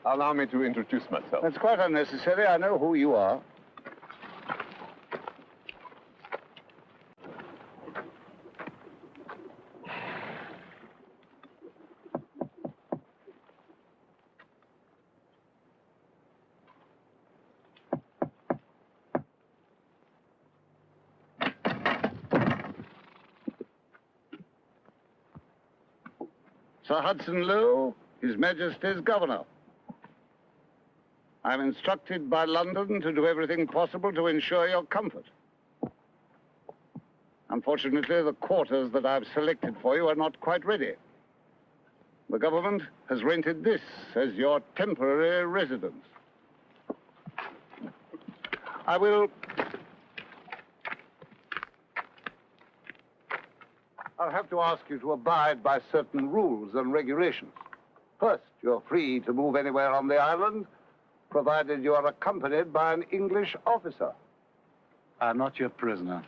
Allow me to introduce myself. That's quite unnecessary. I know who you are. Sir Hudson Lowe, His Majesty's Governor. I'm instructed by London to do everything possible to ensure your comfort. Unfortunately, the quarters that I've selected for you are not quite ready. The government has rented this as your temporary residence. I'll have to ask you to abide by certain rules and regulations. First, you're free to move anywhere on the island, provided you are accompanied by an English officer. I'm not your prisoner.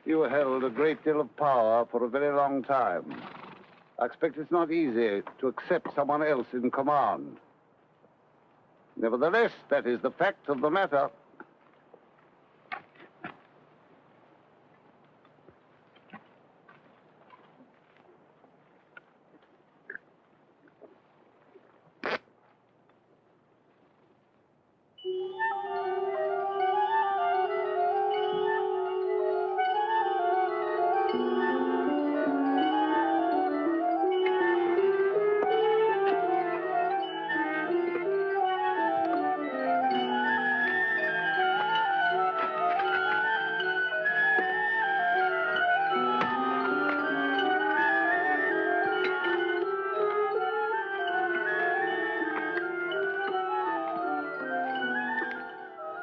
You held a great deal of power for a very long time. I expect it's not easy to accept someone else in command. Nevertheless, that is the fact of the matter.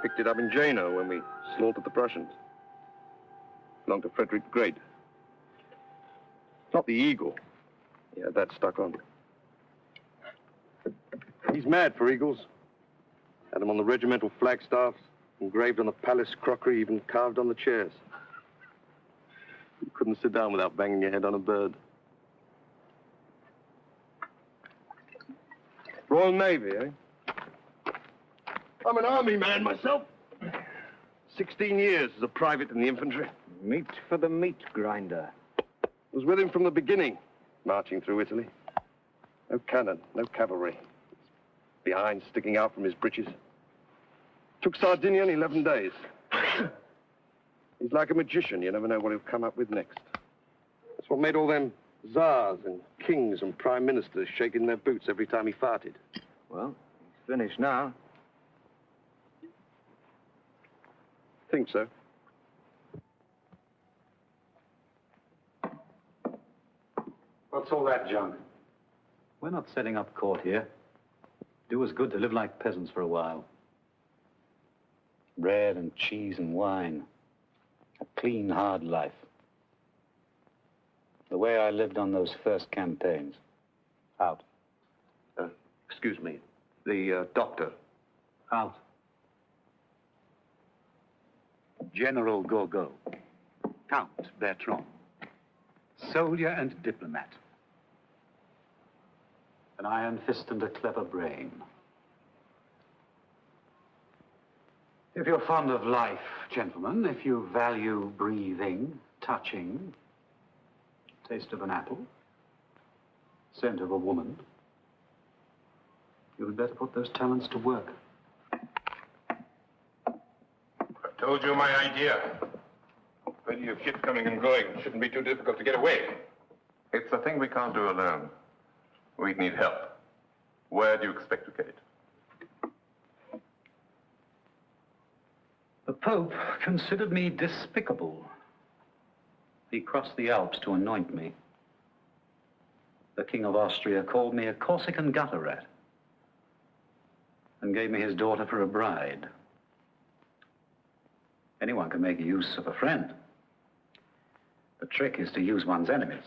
Picked it up in Jena when we slaughtered the Prussians. Belonged to Frederick the Great. Not the eagle. Yeah, that stuck on. He's mad for eagles. Had them on the regimental flagstaffs, engraved on the palace crockery, even carved on the chairs. You couldn't sit down without banging your head on a bird. Royal Navy, eh? I'm an army man myself. 16 years as a private in the infantry. Meat for the meat grinder. Was with him from the beginning, marching through Italy. No cannon, no cavalry. Behind, sticking out from his breeches. Took Sardinia in 11 days. He's like a magician. You never know what he'll come up with next. That's what made all them czars and kings and prime ministers shaking their boots every time he farted. Well, he's finished now. Think so. What's all that junk? We're not setting up court here. Do us good to live like peasants for a while. Bread and cheese and wine. A clean, hard life. The way I lived on those first campaigns. Out. Excuse me. The doctor. Out. General Gourgaud. Count Bertrand. Soldier and diplomat. An iron fist and a clever brain. If you're fond of life, gentlemen, if you value breathing, touching, taste of an apple, scent of a woman, you had better put those talents to work. I told you my idea. Plenty of ships coming and going. It shouldn't be too difficult to get away. It's a thing we can't do alone. We'd need help. Where do you expect to get it? The Pope considered me despicable. He crossed the Alps to anoint me. The King of Austria called me a Corsican gutter rat and gave me his daughter for a bride. Anyone can make use of a friend. The trick is to use one's enemies.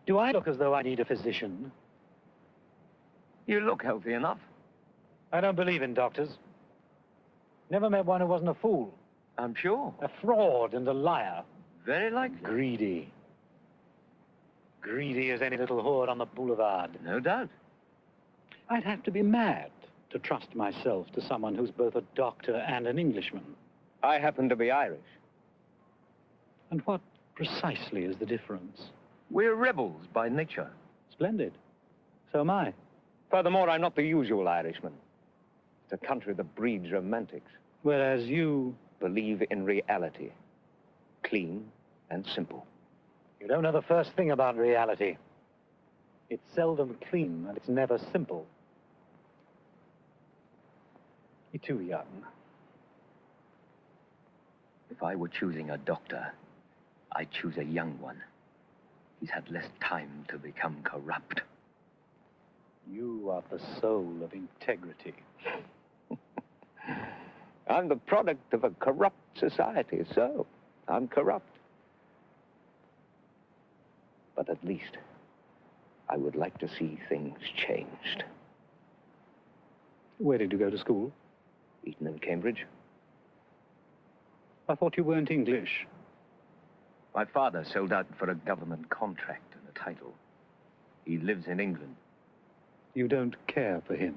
Do I look as though I need a physician? You look healthy enough. I don't believe in doctors. Never met one who wasn't a fool. I'm sure. A fraud and a liar. Very likely. Greedy. Greedy as any little whore on the boulevard. No doubt. I'd have to be mad to trust myself to someone who's both a doctor and an Englishman. I happen to be Irish. And what precisely is the difference? We're rebels by nature. Splendid. So am I. Furthermore, I'm not the usual Irishman. It's a country that breeds romantics. Whereas you... Believe in reality. Clean and simple. You don't know the first thing about reality. It's seldom clean and it's never simple. You're too young. If I were choosing a doctor, I'd choose a young one. He's had less time to become corrupt. You are the soul of integrity. I'm the product of a corrupt society, so I'm corrupt. But at least I would like to see things changed. Where did you go to school? Eton and Cambridge. I thought you weren't English. My father sold out for a government contract and a title. He lives in England. You don't care for him.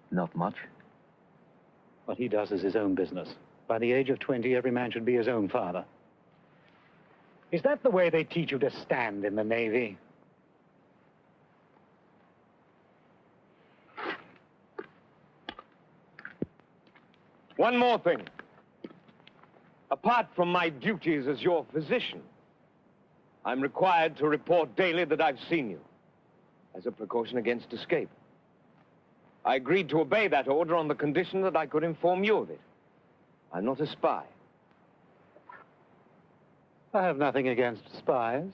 Not much. What he does is his own business. By the age of 20, every man should be his own father. Is that the way they teach you to stand in the Navy? One more thing. Apart from my duties as your physician, I'm required to report daily that I've seen you, as a precaution against escape. I agreed to obey that order on the condition that I could inform you of it. I'm not a spy. I have nothing against spies.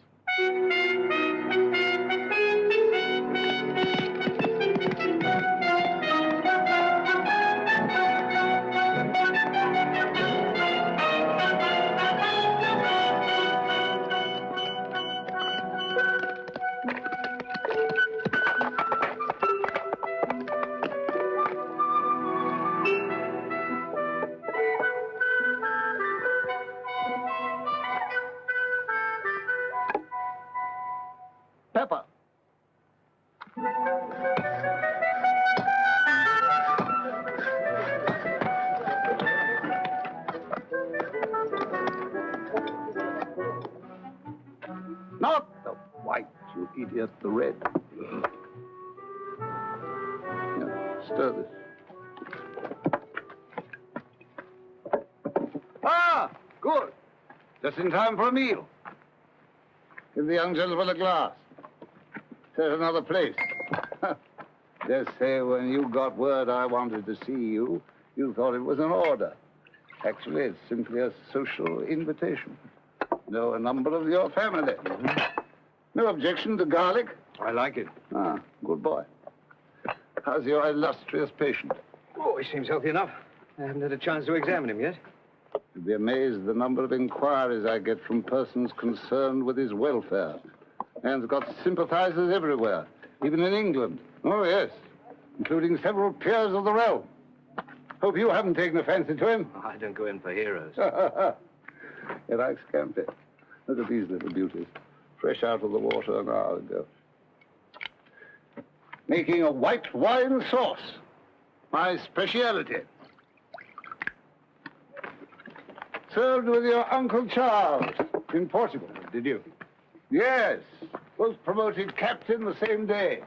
Pepper. Not the white, you idiot, the red. Here, stir this. Ah, good. Just in time for a meal. Give the young gentleman a glass. Set another place. Just say when you got word I wanted to see you, you thought it was an order. Actually, it's simply a social invitation. Know a number of your family. No objection to garlic? I like it. Ah, good boy. How's your illustrious patient? Oh, he seems healthy enough. I haven't had a chance to examine him yet. You'd be amazed the number of inquiries I get from persons concerned with his welfare. Man's got sympathizers everywhere, even in England. Oh, yes, including several peers of the realm. Hope you haven't taken a fancy to him. Oh, I don't go in for heroes. He likes Campi. Look at these little beauties. Fresh out of the water an hour ago. Making a white wine sauce. My speciality. Served with your Uncle Charles in Portugal. Did you? Yes. Was promoted captain the same day.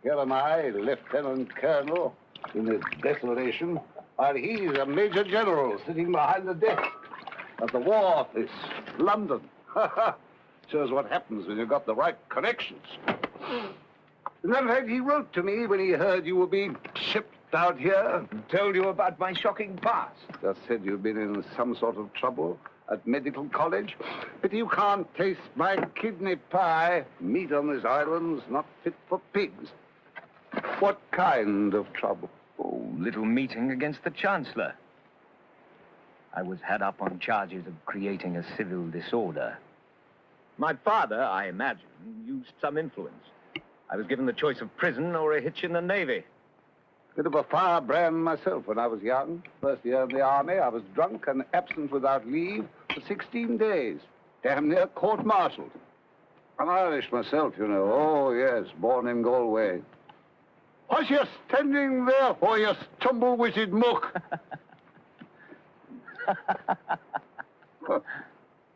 Here am I, lieutenant colonel, in this desolation, while he's a major general sitting behind the desk at the War Office, London. Shows what happens when you've got the right connections. As a matter of fact, he wrote to me when he heard you were being shipped out here. Told you about my shocking past. Just said you've been in some sort of trouble at medical college. But you can't taste my kidney pie. Meat on this island's not fit for pigs. What kind of trouble? Oh, little meeting against the Chancellor. I was had up on charges of creating a civil disorder. My father, I imagine, used some influence. I was given the choice of prison or a hitch in the Navy. Bit of a firebrand myself when I was young. First year in the army, I was drunk and absent without leave for 16 days. Damn near court-martialed. I'm Irish myself, you know. Oh, yes, born in Galway. What's you standing there for, you stumble-witted muck?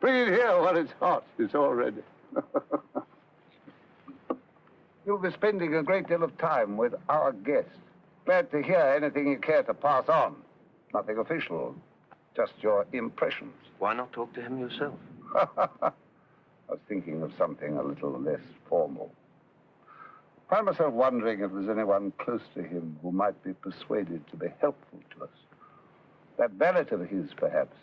Bring it here while it's hot. It's all ready. You'll be spending a great deal of time with our guest. Glad to hear anything you care to pass on. Nothing official, just your impressions. Why not talk to him yourself? I was thinking of something a little less formal. I find myself wondering if there's anyone close to him who might be persuaded to be helpful to us. That valet of his, perhaps.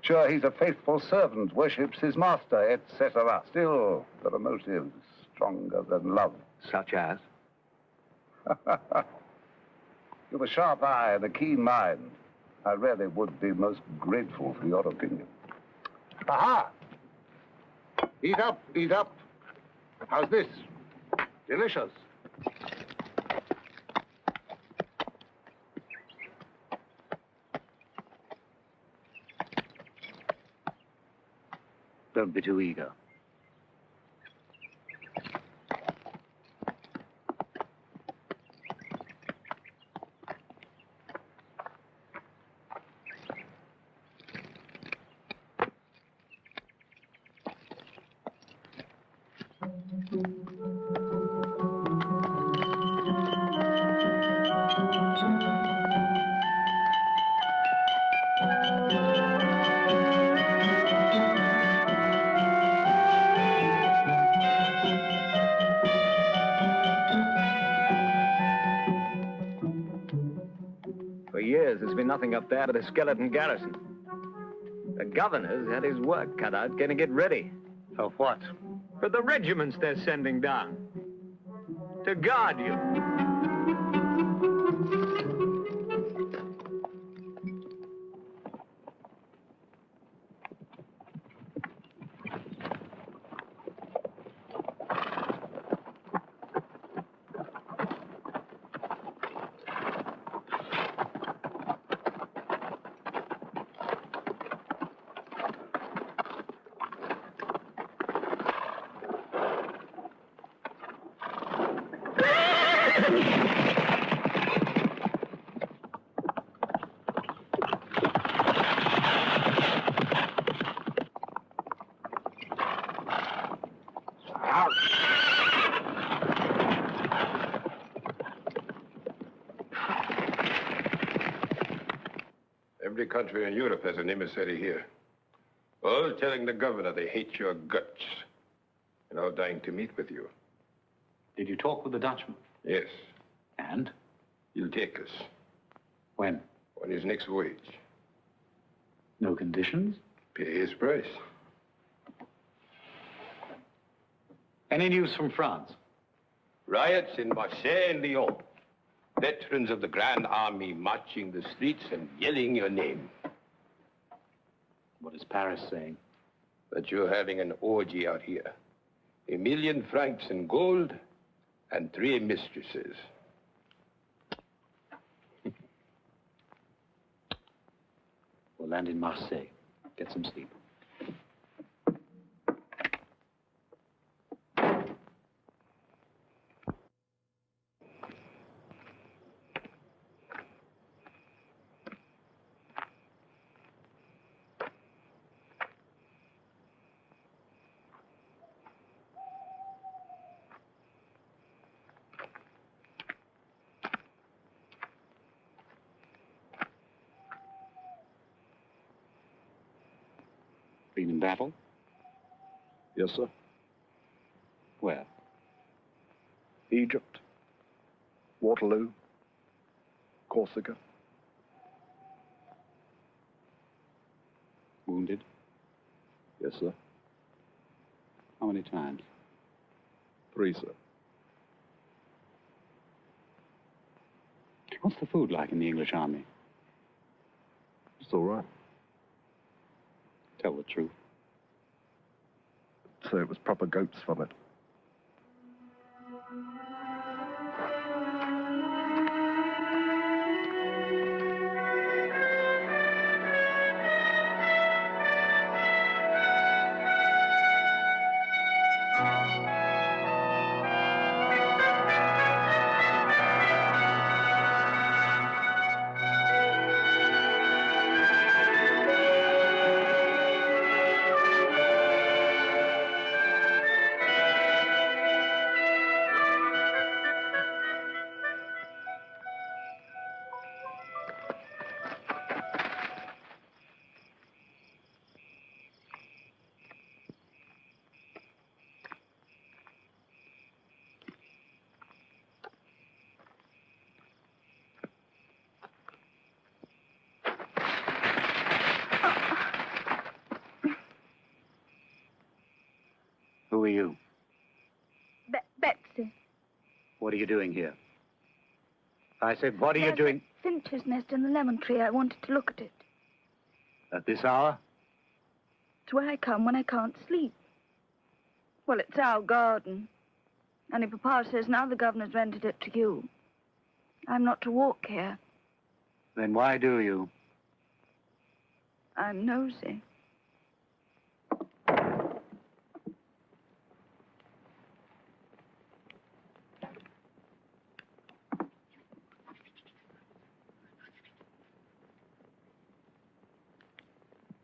Sure, he's a faithful servant, worships his master, etc. Still, there are motives stronger than love. Such as? You've a sharp eye and a keen mind. I really would be most grateful for your opinion. Aha! Eat up, eat up. How's this? Delicious. Don't be too eager. There's been nothing up there but a skeleton garrison. The governor's had his work cut out getting it ready. For what? For the regiments they're sending down. To guard you. Every country in Europe has an emissary here. All telling the governor they hate your guts. And all dying to meet with you. Did you talk with the Dutchman? Yes. And? He'll take us. When? On his next voyage. No conditions? Pay his price. Any news from France? Riots in Marseille and Lyon. Veterans of the Grand Army marching the streets and yelling your name. What is Paris saying? That you're having an orgy out here. 1,000,000 francs in gold and 3 mistresses. We'll land in Marseille. Get some sleep. Been in battle? Yes, sir. Where? Egypt, Waterloo, Corsica. Wounded? Yes, sir. How many times? 3, sir. What's the food like in the English army? It's all right. Tell the truth. So it was proper goat's vomit. Who are you? Betsy. What are you doing here? I said, what are you doing? Finch's nest in the lemon tree. I wanted to look at it. At this hour? It's where I come when I can't sleep. Well, it's our garden. And if Papa says now the governor's rented it to you, I'm not to walk here. Then why do you? I'm nosy.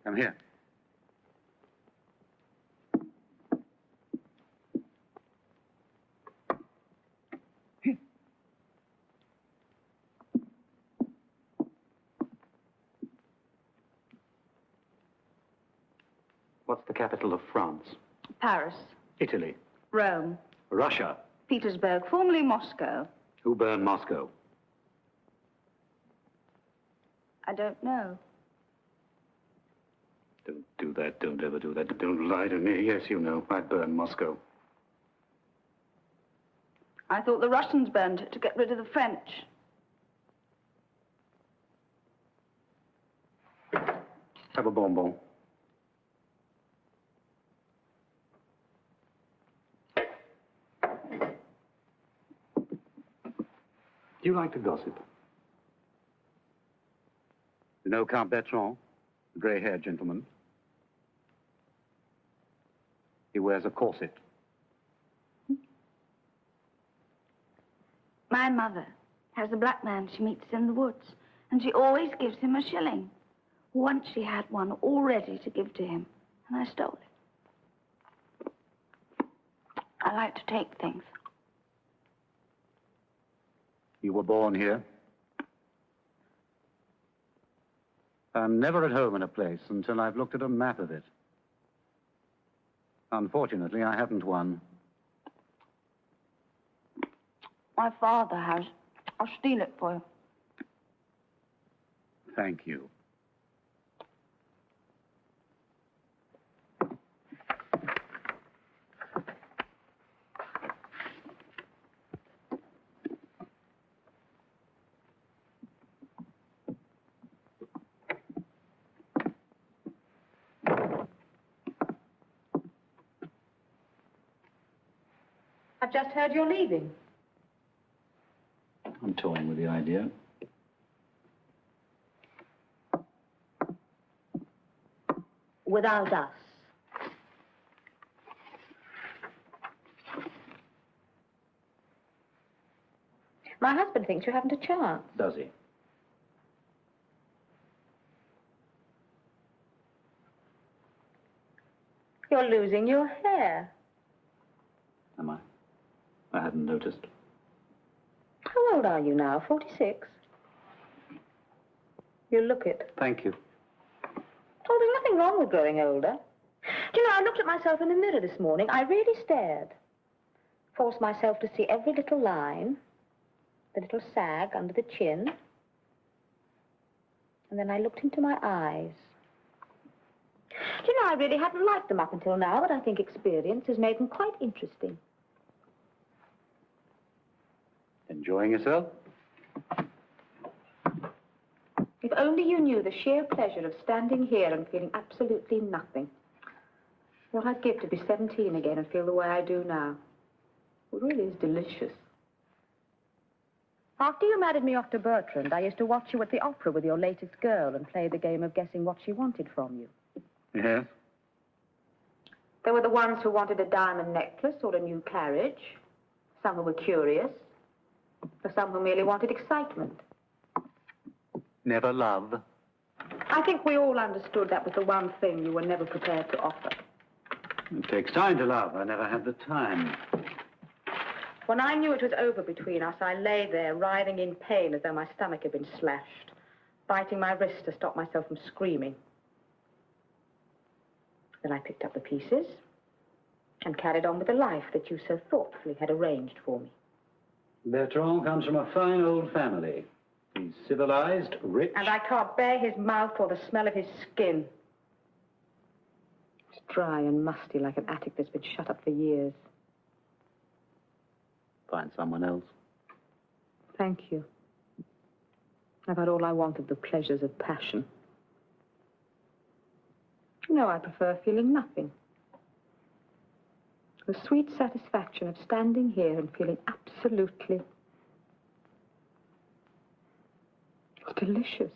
Come here. What's the capital of France? Paris. Italy. Rome. Russia. Petersburg, formerly Moscow. Who burned Moscow? I don't know. Don't do that. Don't ever do that. Don't lie to me. Yes, you know. I burned Moscow. I thought the Russians burned it to get rid of the French. Have a bonbon. Do you like to gossip? You know Count Bertrand, the grey-haired gentleman? He wears a corset. My mother has a black man she meets in the woods, and she always gives him a shilling. Once she had one all ready to give to him, and I stole it. I like to take things. You were born here? I'm never at home in a place until I've looked at a map of it. Unfortunately, I haven't one. My father has. I'll steal it for you. Thank you. I've just heard you're leaving. I'm toying with the idea. Without us. My husband thinks you haven't a chance. Does he? You're losing your hair. Am I? I hadn't noticed. How old are you now? 46? You look it. Thank you. Oh, there's nothing wrong with growing older. Do you know, I looked at myself in the mirror this morning. I really stared. Forced myself to see every little line, the little sag under the chin. And then I looked into my eyes. Do you know, I really hadn't liked them up until now, but I think experience has made them quite interesting. Enjoying yourself? If only you knew the sheer pleasure of standing here and feeling absolutely nothing. What I'd give to be 17 again and feel the way I do now. It really is delicious. After you married me off to Bertrand, I used to watch you at the opera with your latest girl and play the game of guessing what she wanted from you. Yes? There were the ones who wanted a diamond necklace or a new carriage. Some who were curious. For some who merely wanted excitement. Never love. I think we all understood that was the one thing you were never prepared to offer. It takes time to love. I never had the time. When I knew it was over between us, I lay there, writhing in pain as though my stomach had been slashed, biting my wrist to stop myself from screaming. Then I picked up the pieces and carried on with the life that you so thoughtfully had arranged for me. Bertrand comes from a fine old family. He's civilized, rich. And I can't bear his mouth or the smell of his skin. It's dry and musty like an attic that's been shut up for years. Find someone else. Thank you. I've had all I want of the pleasures of passion. You know, I prefer feeling nothing. The sweet satisfaction of standing here and feeling absolutely... It's delicious.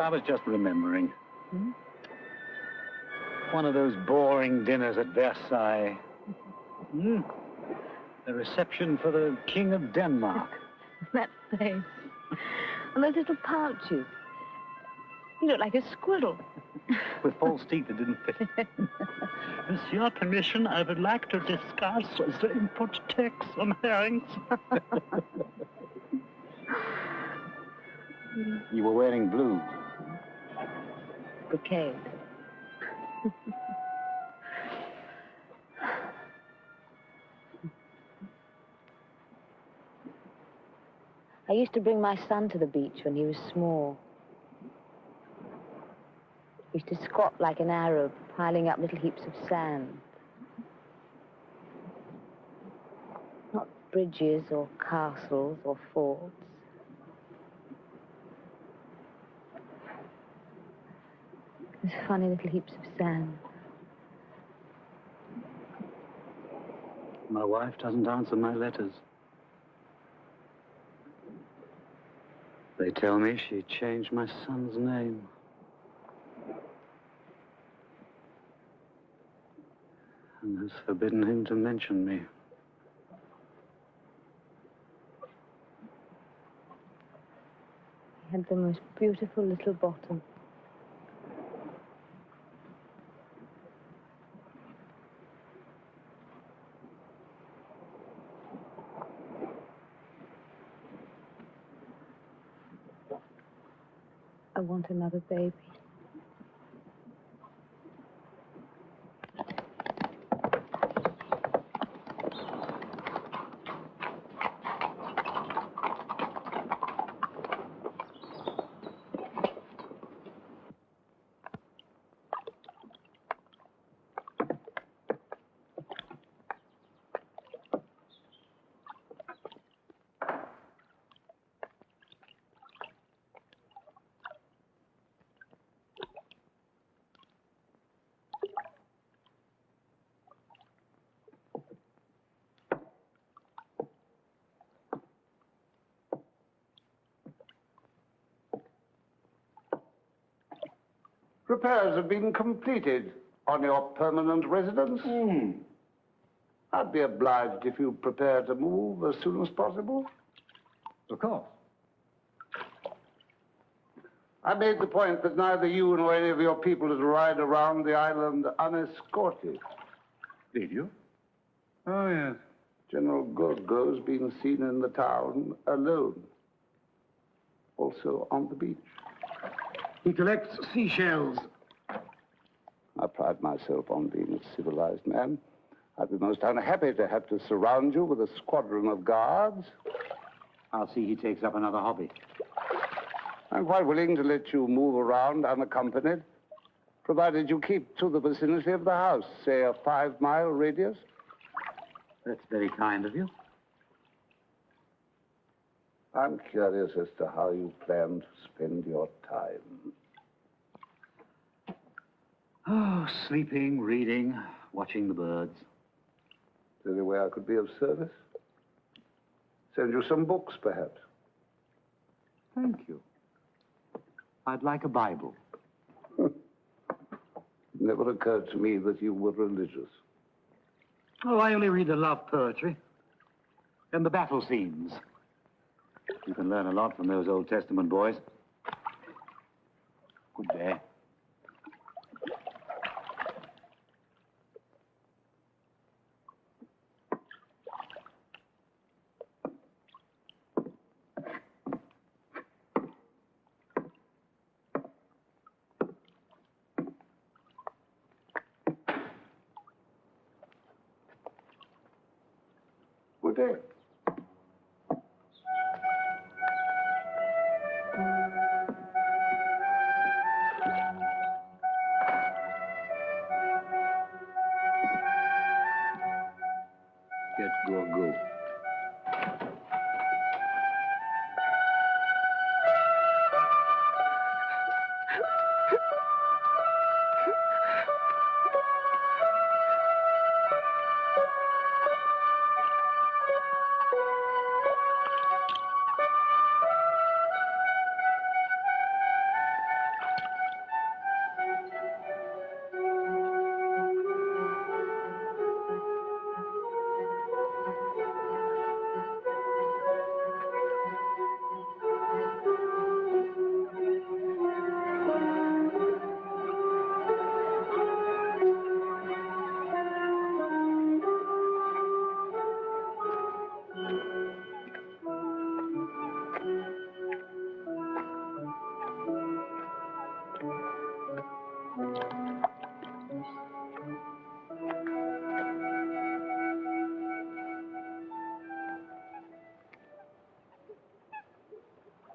I was just remembering. One of those boring dinners at Versailles. The reception for the King of Denmark. That face. And those little pouches. You look like a squirrel. With false teeth that didn't fit. With your permission, I would like to discuss the import tax on herrings. You were wearing blue. Brocade. I used to bring my son to the beach when he was small. He used to squat like an Arab, piling up little heaps of sand. Not bridges or castles or forts. Those funny little heaps of sand. My wife doesn't answer my letters. They tell me she changed my son's name. And has forbidden him to mention me. He had the most beautiful little bottom. I want another baby. Repairs have been completed on your permanent residence. I'd be obliged if you prepare to move as soon as possible. Of course. I made the point that neither you nor any of your people is to ride around the island unescorted. Did you? Oh, yes. General Gourgaud's been seen in the town alone. Also on the beach. He collects seashells. I pride myself on being a civilized man. I'd be most unhappy to have to surround you with a squadron of guards. I'll see he takes up another hobby. I'm quite willing to let you move around unaccompanied, provided you keep to the vicinity of the house, say a 5-mile radius. That's very kind of you. I'm curious as to how you plan to spend your time. Oh, sleeping, reading, watching the birds. Is there any way I could be of service? Send you some books, perhaps. Thank you. I'd like a Bible. It never occurred to me that you were religious. Oh, I only read the love poetry and the battle scenes. You can learn a lot from those Old Testament boys. Good day. Good day. Get Gourgaud.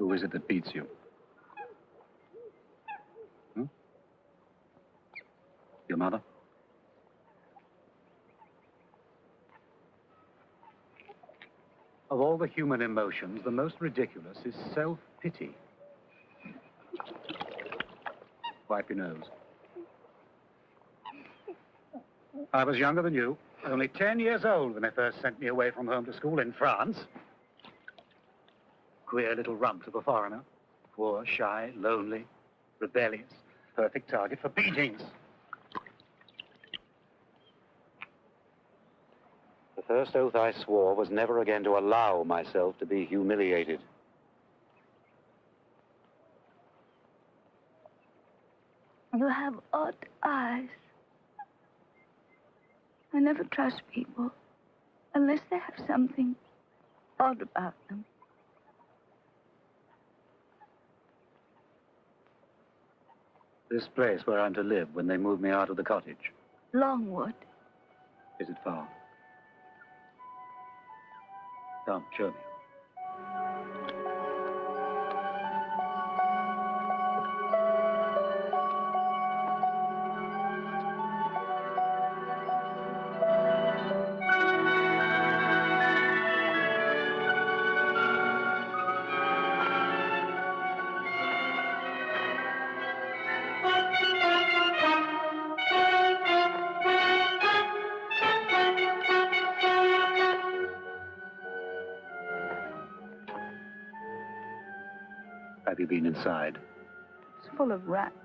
Who is it that beats you? Your mother? Of all the human emotions, the most ridiculous is self-pity. Wipe your nose. I was younger than you, only 10 years old when they first sent me away from home to school in France. Queer little rump of a foreigner. Poor, shy, lonely, rebellious. Perfect target for beatings. The first oath I swore was never again to allow myself to be humiliated. You have odd eyes. I never trust people unless they have something odd about them. This place where I'm to live when they move me out of the cottage. Longwood. Is it far? Come, show me. Have you been inside? It's full of rats.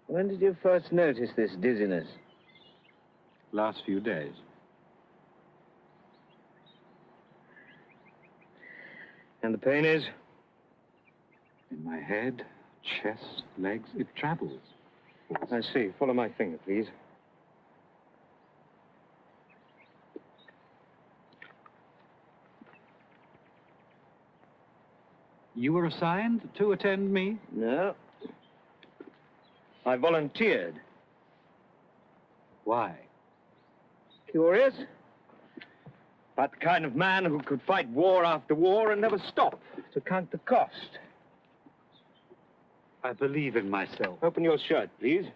When did you first notice this dizziness? Last few days. And the pain is? In my head, chest, legs, it travels. I see. Follow my finger, please. You were assigned to attend me? No. I volunteered. Why? Curious? But the kind of man who could fight war after war and never stop to count the cost. I believe in myself. Open your shirt, please.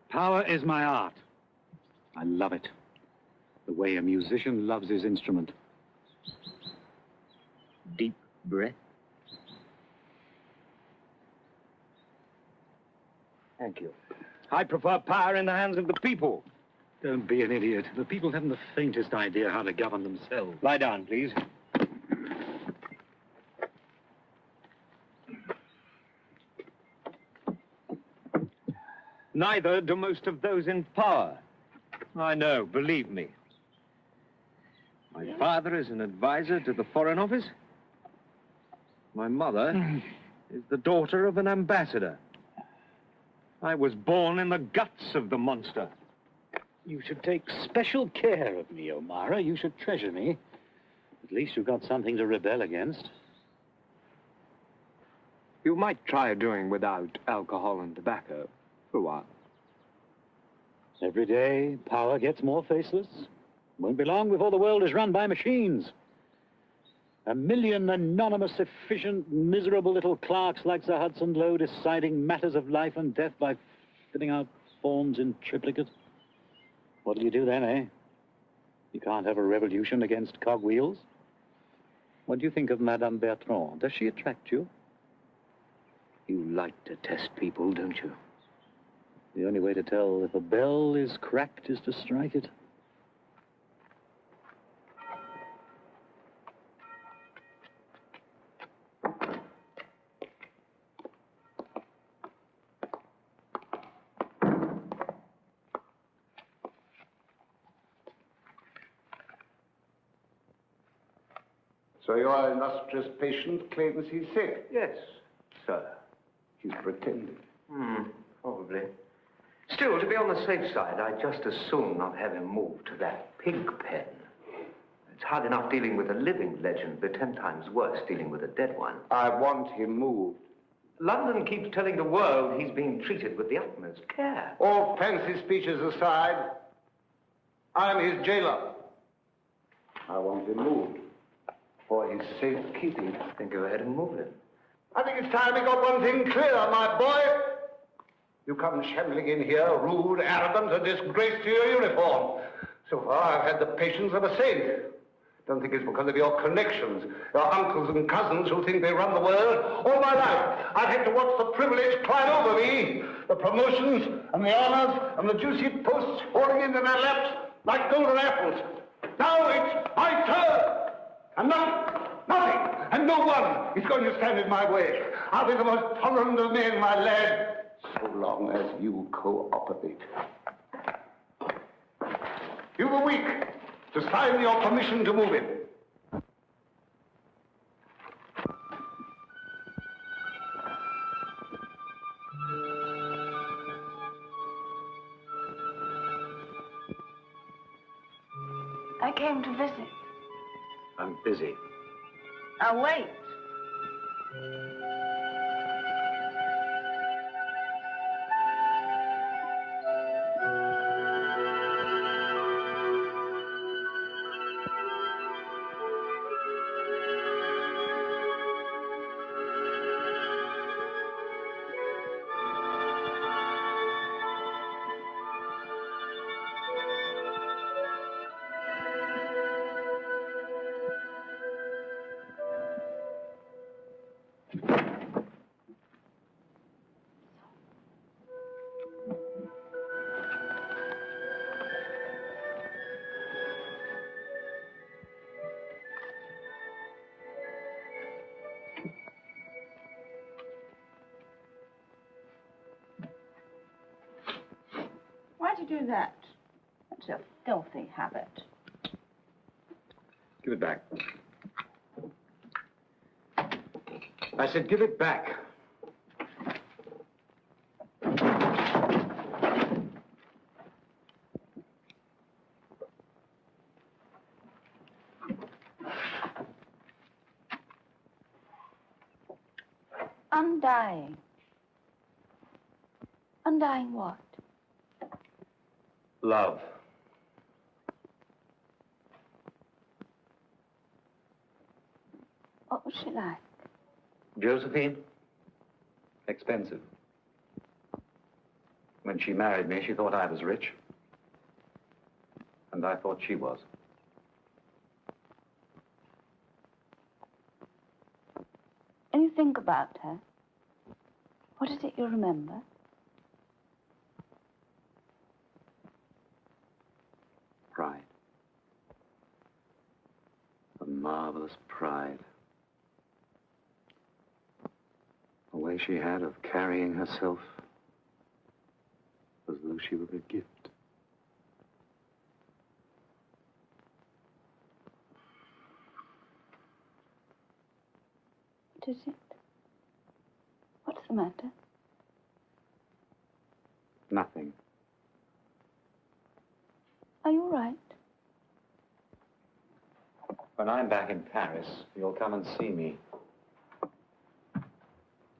Power is my art. I love it. The way a musician loves his instrument. Deep breath. Thank you. I prefer power in the hands of the people. Don't be an idiot. The people haven't the faintest idea how to govern themselves. Lie down, please. Neither do most of those in power. I know, believe me. My father is an advisor to the Foreign Office. My mother is the daughter of an ambassador. I was born in the guts of the monster. You should take special care of me, O'Mara. You should treasure me. At least you've got something to rebel against. You might try doing without alcohol and tobacco for a while. Every day, power gets more faceless. Won't be long before the world is run by machines. 1 million anonymous, efficient, miserable little clerks like Sir Hudson Lowe deciding matters of life and death by filling out forms in triplicate. What'll you do then, eh? You can't have a revolution against cogwheels. What do you think of Madame Bertrand? Does she attract you? You like to test people, don't you? The only way to tell if a bell is cracked is to strike it. So your illustrious patient claims he's sick? Yes, sir. He's pretending. Probably. Still, to be on the safe side, I'd just as soon not have him moved to that pig pen. It's hard enough dealing with a living legend, but 10 times worse dealing with a dead one. I want him moved. London keeps telling the world he's being treated with the utmost care. All fancy speeches aside, I'm his jailer. I want him moved for his safekeeping. Then go ahead and move him. I think it's time we got one thing clear, my boy. You come shambling in here, rude, arrogant, a disgrace to your uniform. So far, I've had the patience of a saint. Don't think it's because of your connections, your uncles and cousins who think they run the world. All my life, I've had to watch the privilege climb over me, the promotions and the honors and the juicy posts falling into their laps like golden apples. Now it's my turn. And nothing, and no one is going to stand in my way. I'll be the most tolerant of men, my lad, so long as you cooperate. You've a week to sign your permission to move him. I came to visit. I'm busy. I'll wait. Why'd you do that? That's a filthy habit. Give it back. I said, give it back. Undying. Undying what? Love. What was she like? Josephine? Expensive. When she married me, she thought I was rich. And I thought she was. When you think about her, what is it you remember? Pride. A marvelous pride. A way she had of carrying herself as though she were a gift. What is it? What's the matter? Nothing. Are you all right? When I'm back in Paris, you'll come and see me.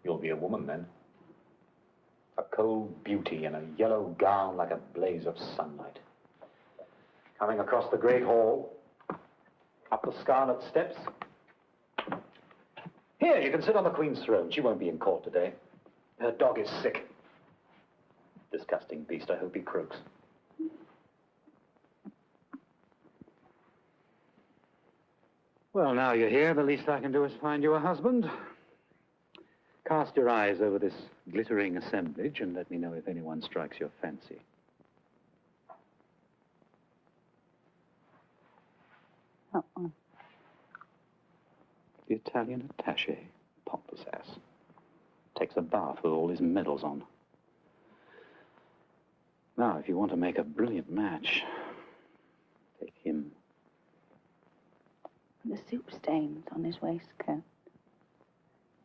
You'll be a woman then. A cold beauty in a yellow gown like a blaze of sunlight. Coming across the great hall, up the scarlet steps. Here, you can sit on the Queen's throne. She won't be in court today. Her dog is sick. Disgusting beast. I hope he croaks. Well, now you're here, the least I can do is find you a husband. Cast your eyes over this glittering assemblage and let me know if anyone strikes your fancy. Uh-uh. The Italian attaché, pompous ass. Takes a bath with all his medals on. Now, if you want to make a brilliant match, take him. The soup stains on his waistcoat.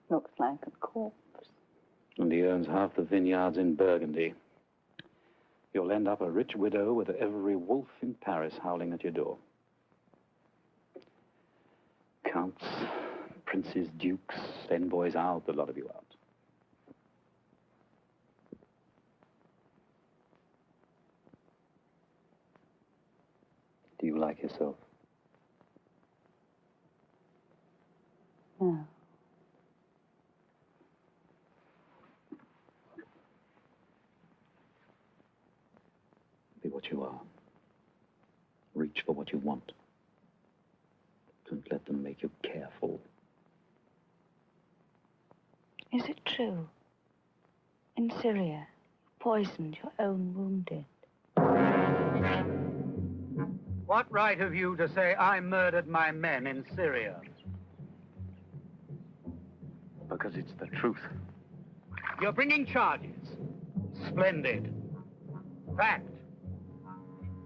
Looks like a corpse. And he owns half the vineyards in Burgundy. You'll end up a rich widow with every wolf in Paris howling at your door. Counts, princes, dukes, envoys, out, the lot of you out. Do you like yourself? No. Be what you are. Reach for what you want. Don't let them make you careful. Is it true? In Syria, you poisoned your own wounded. What right have you to say I murdered my men in Syria? Because it's the truth. You're bringing charges. Splendid. Fact.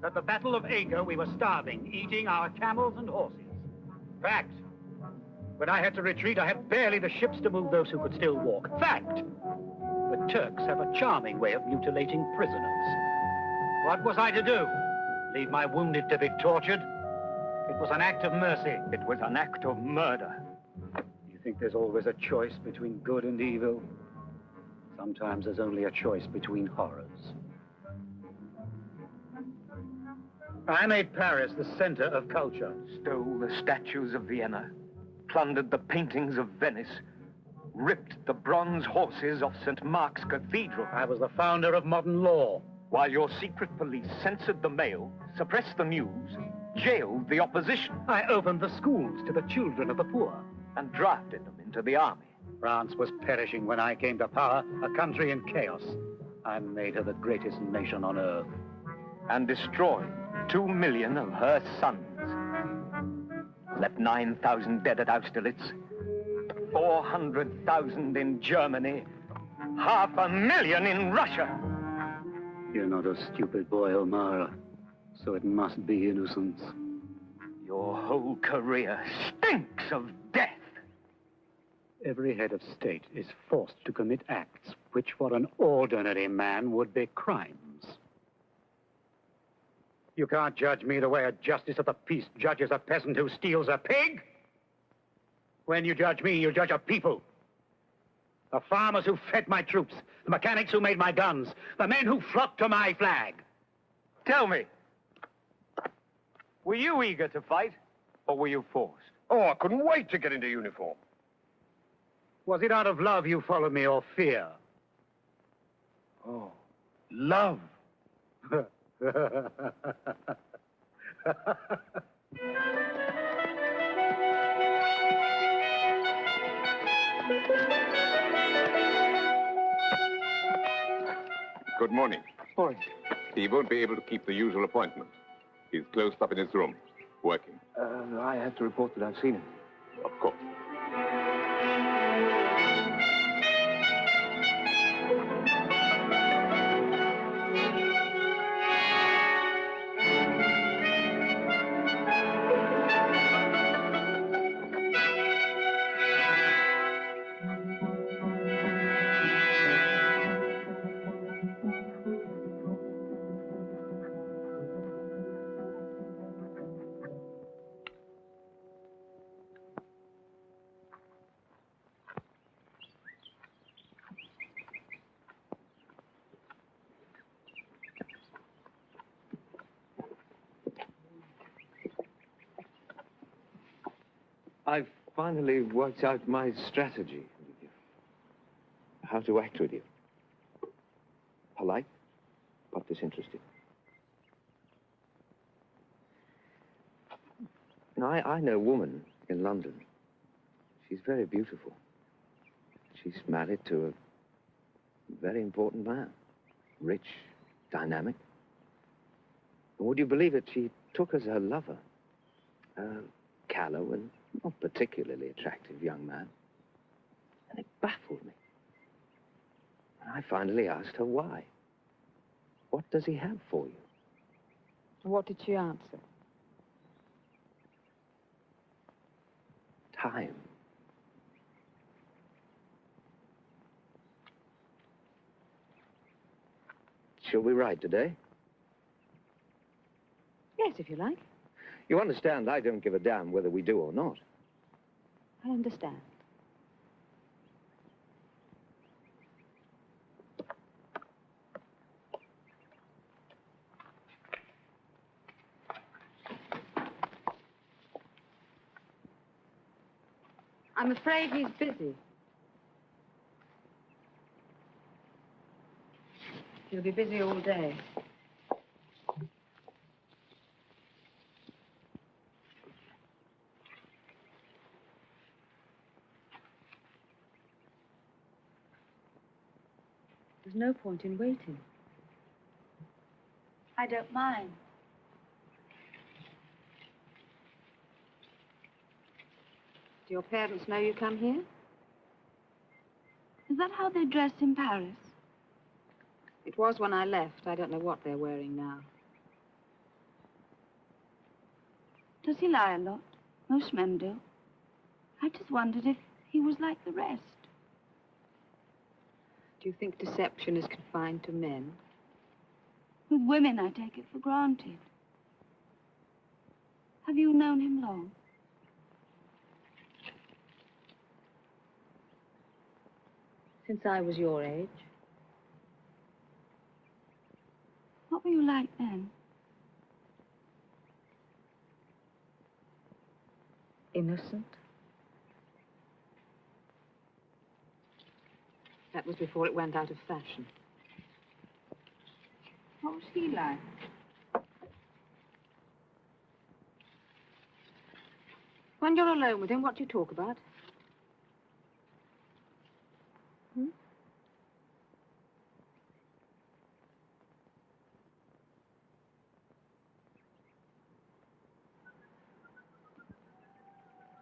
At the Battle of Acre, we were starving, eating our camels and horses. Fact. When I had to retreat, I had barely the ships to move those who could still walk. Fact. The Turks have a charming way of mutilating prisoners. What was I to do? Leave my wounded to be tortured? It was an act of mercy. It was an act of murder. You think there's always a choice between good and evil? Sometimes there's only a choice between horrors. I made Paris the center of culture. Stole the statues of Vienna, plundered the paintings of Venice, ripped the bronze horses of St. Mark's Cathedral. I was the founder of modern law. While your secret police censored the mail, suppressed the news, jailed the opposition. I opened the schools to the children of the poor. And drafted them into the army. France was perishing when I came to power, a country in chaos. I made her the greatest nation on earth. And destroyed 2 million of her sons. Left 9,000 dead at Austerlitz, 400,000 in Germany, 500,000 in Russia. You're not a stupid boy, O'Mara, so it must be innocence. Your whole career stinks of death. Every head of state is forced to commit acts which for an ordinary man would be crimes. You can't judge me the way a justice of the peace judges a peasant who steals a pig. When you judge me, you judge a people. The farmers who fed my troops, the mechanics who made my guns, the men who flocked to my flag. Tell me, were you eager to fight, or were you forced? Oh, I couldn't wait to get into uniform. Was it out of love you followed me, or fear? Oh, love. Good morning. Morning. He won't be able to keep the usual appointment. He's closed up in his room, working. I have to report that I've seen him. Of course. I've finally worked out my strategy with you. How to act with you. Polite, but disinterested. Now, I know a woman in London. She's very beautiful. She's married to a very important man. Rich, dynamic. And would you believe it, she took as her lover a callow and not particularly attractive young man. And it baffled me. And I finally asked her why. What does he have for you? What did she answer? Time. Shall we ride today? Yes, if you like. You understand, I don't give a damn whether we do or not. I understand. I'm afraid he's busy. He'll be busy all day. There's no point in waiting. I don't mind. Do your parents know you come here? Is that how they dress in Paris? It was when I left. I don't know what they're wearing now. Does he lie a lot? Most men do. I just wondered if he was like the rest. Do you think deception is confined to men? With women, I take it for granted. Have you known him long? Since I was your age. What were you like then? Innocent. That was before it went out of fashion. What was he like? When you're alone with him, what do you talk about?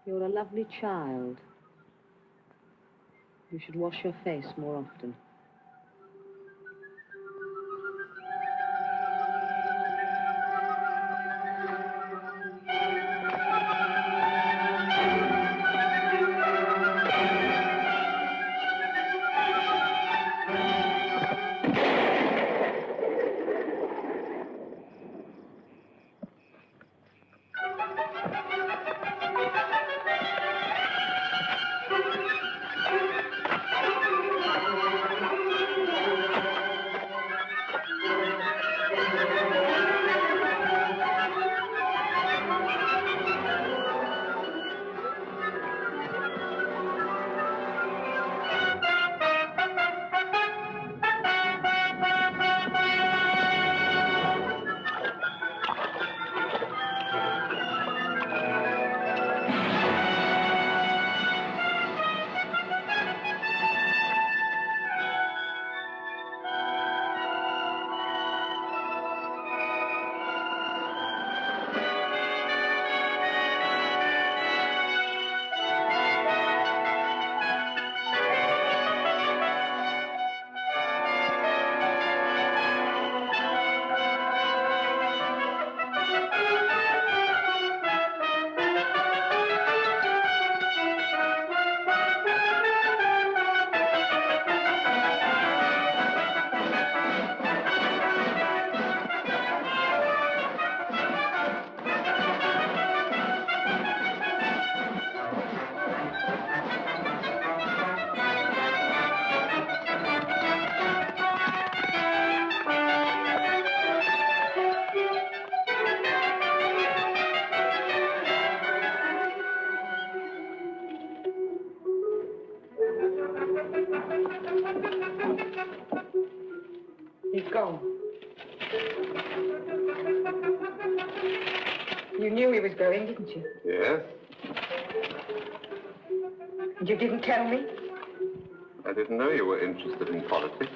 You're a lovely child. You should wash your face more often. He's gone. You knew he was going, didn't you? Yes? And you didn't tell me? I didn't know you were interested in politics.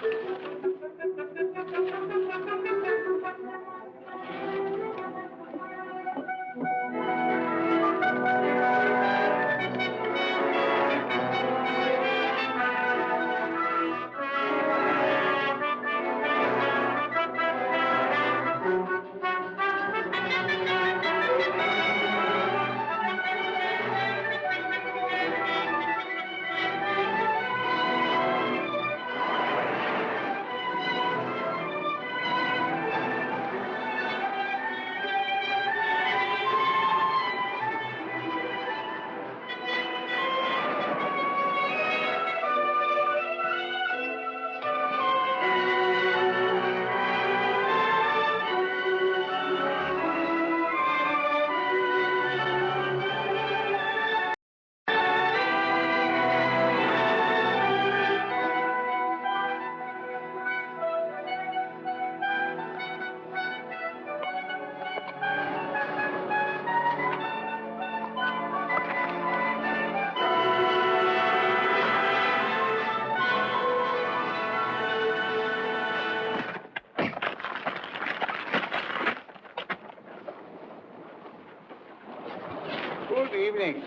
evening.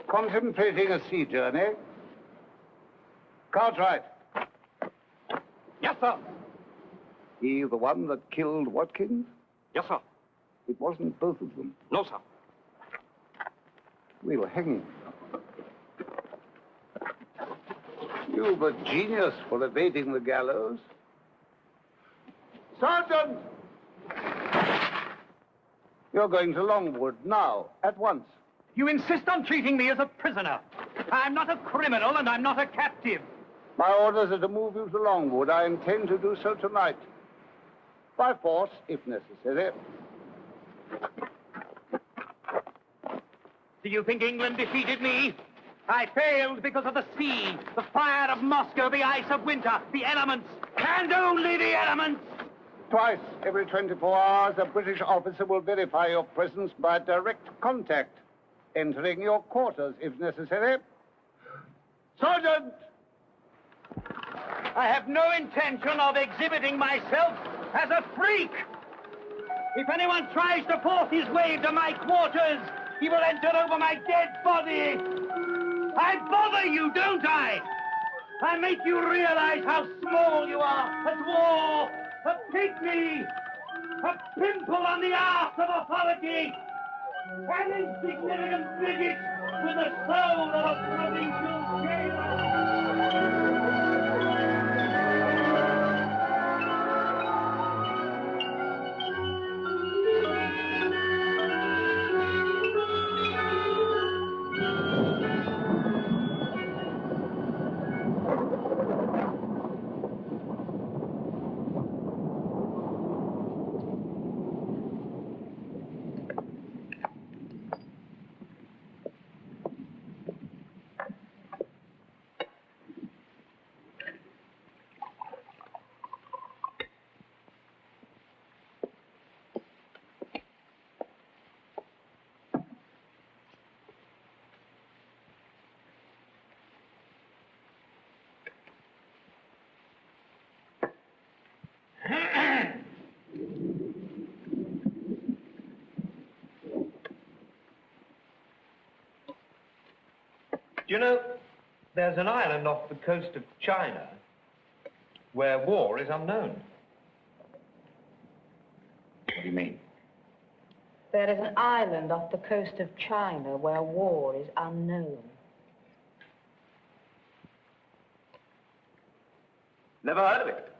Contemplating a sea journey. Cartwright. Yes, sir. He the one that killed Watkins? Yes, sir. It wasn't both of them. No, sir. We'll hang him. You've a genius for evading the gallows. Sergeant! You're going to Longwood now, at once. You insist on treating me as a prisoner. I'm not a criminal and I'm not a captive. My orders are to move you to Longwood. I intend to do so tonight. By force, if necessary. Do you think England defeated me? I failed because of the sea, the fire of Moscow, the ice of winter, the elements, and only the elements. Twice every 24 hours, a British officer will verify your presence by direct contact, entering your quarters if necessary. Sergeant! I have no intention of exhibiting myself as a freak. If anyone tries to force his way to my quarters, he will enter over my dead body. I bother you, don't I? I make you realize how small you are at war, a pygmy, a pimple on the arse of authority, an insignificant bigot with the soul of a provincial jailer. You know, there's an island off the coast of China where war is unknown. What do you mean? There is an island off the coast of China where war is unknown. Never heard of it.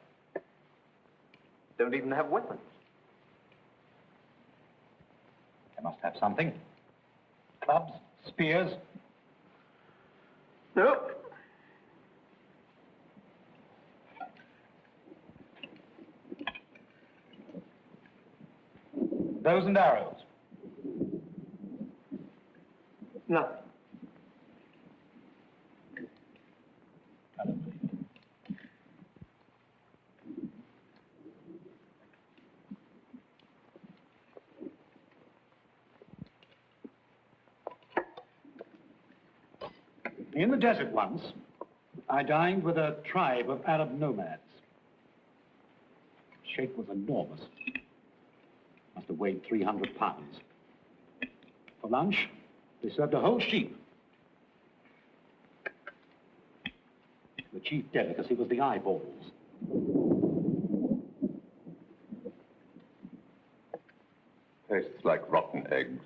Don't even have weapons. They must have something. Clubs, spears. No. Bows and arrows. Nothing. I don't believe it. In the desert once, I dined with a tribe of Arab nomads. Shape was enormous. Must have weighed 300 pounds. For lunch, they served a whole sheep. The chief delicacy was the eyeballs. Tastes like rotten eggs.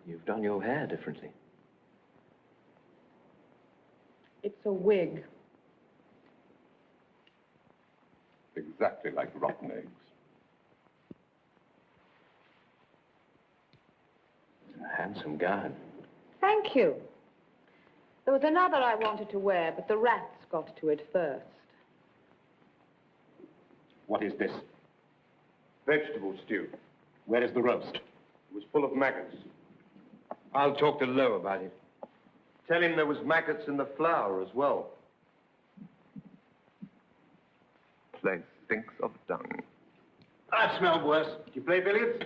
You've done your hair differently. It's a wig. Exactly like rotten eggs. A handsome gown. Thank you. There was another I wanted to wear, but the rats got to it first. What is this? Vegetable stew. Where is the roast? It was full of maggots. I'll talk to Lowe about it. Tell him there was maggots in the flour as well. Place stinks of dung. I've smelled worse. Do you play billiards?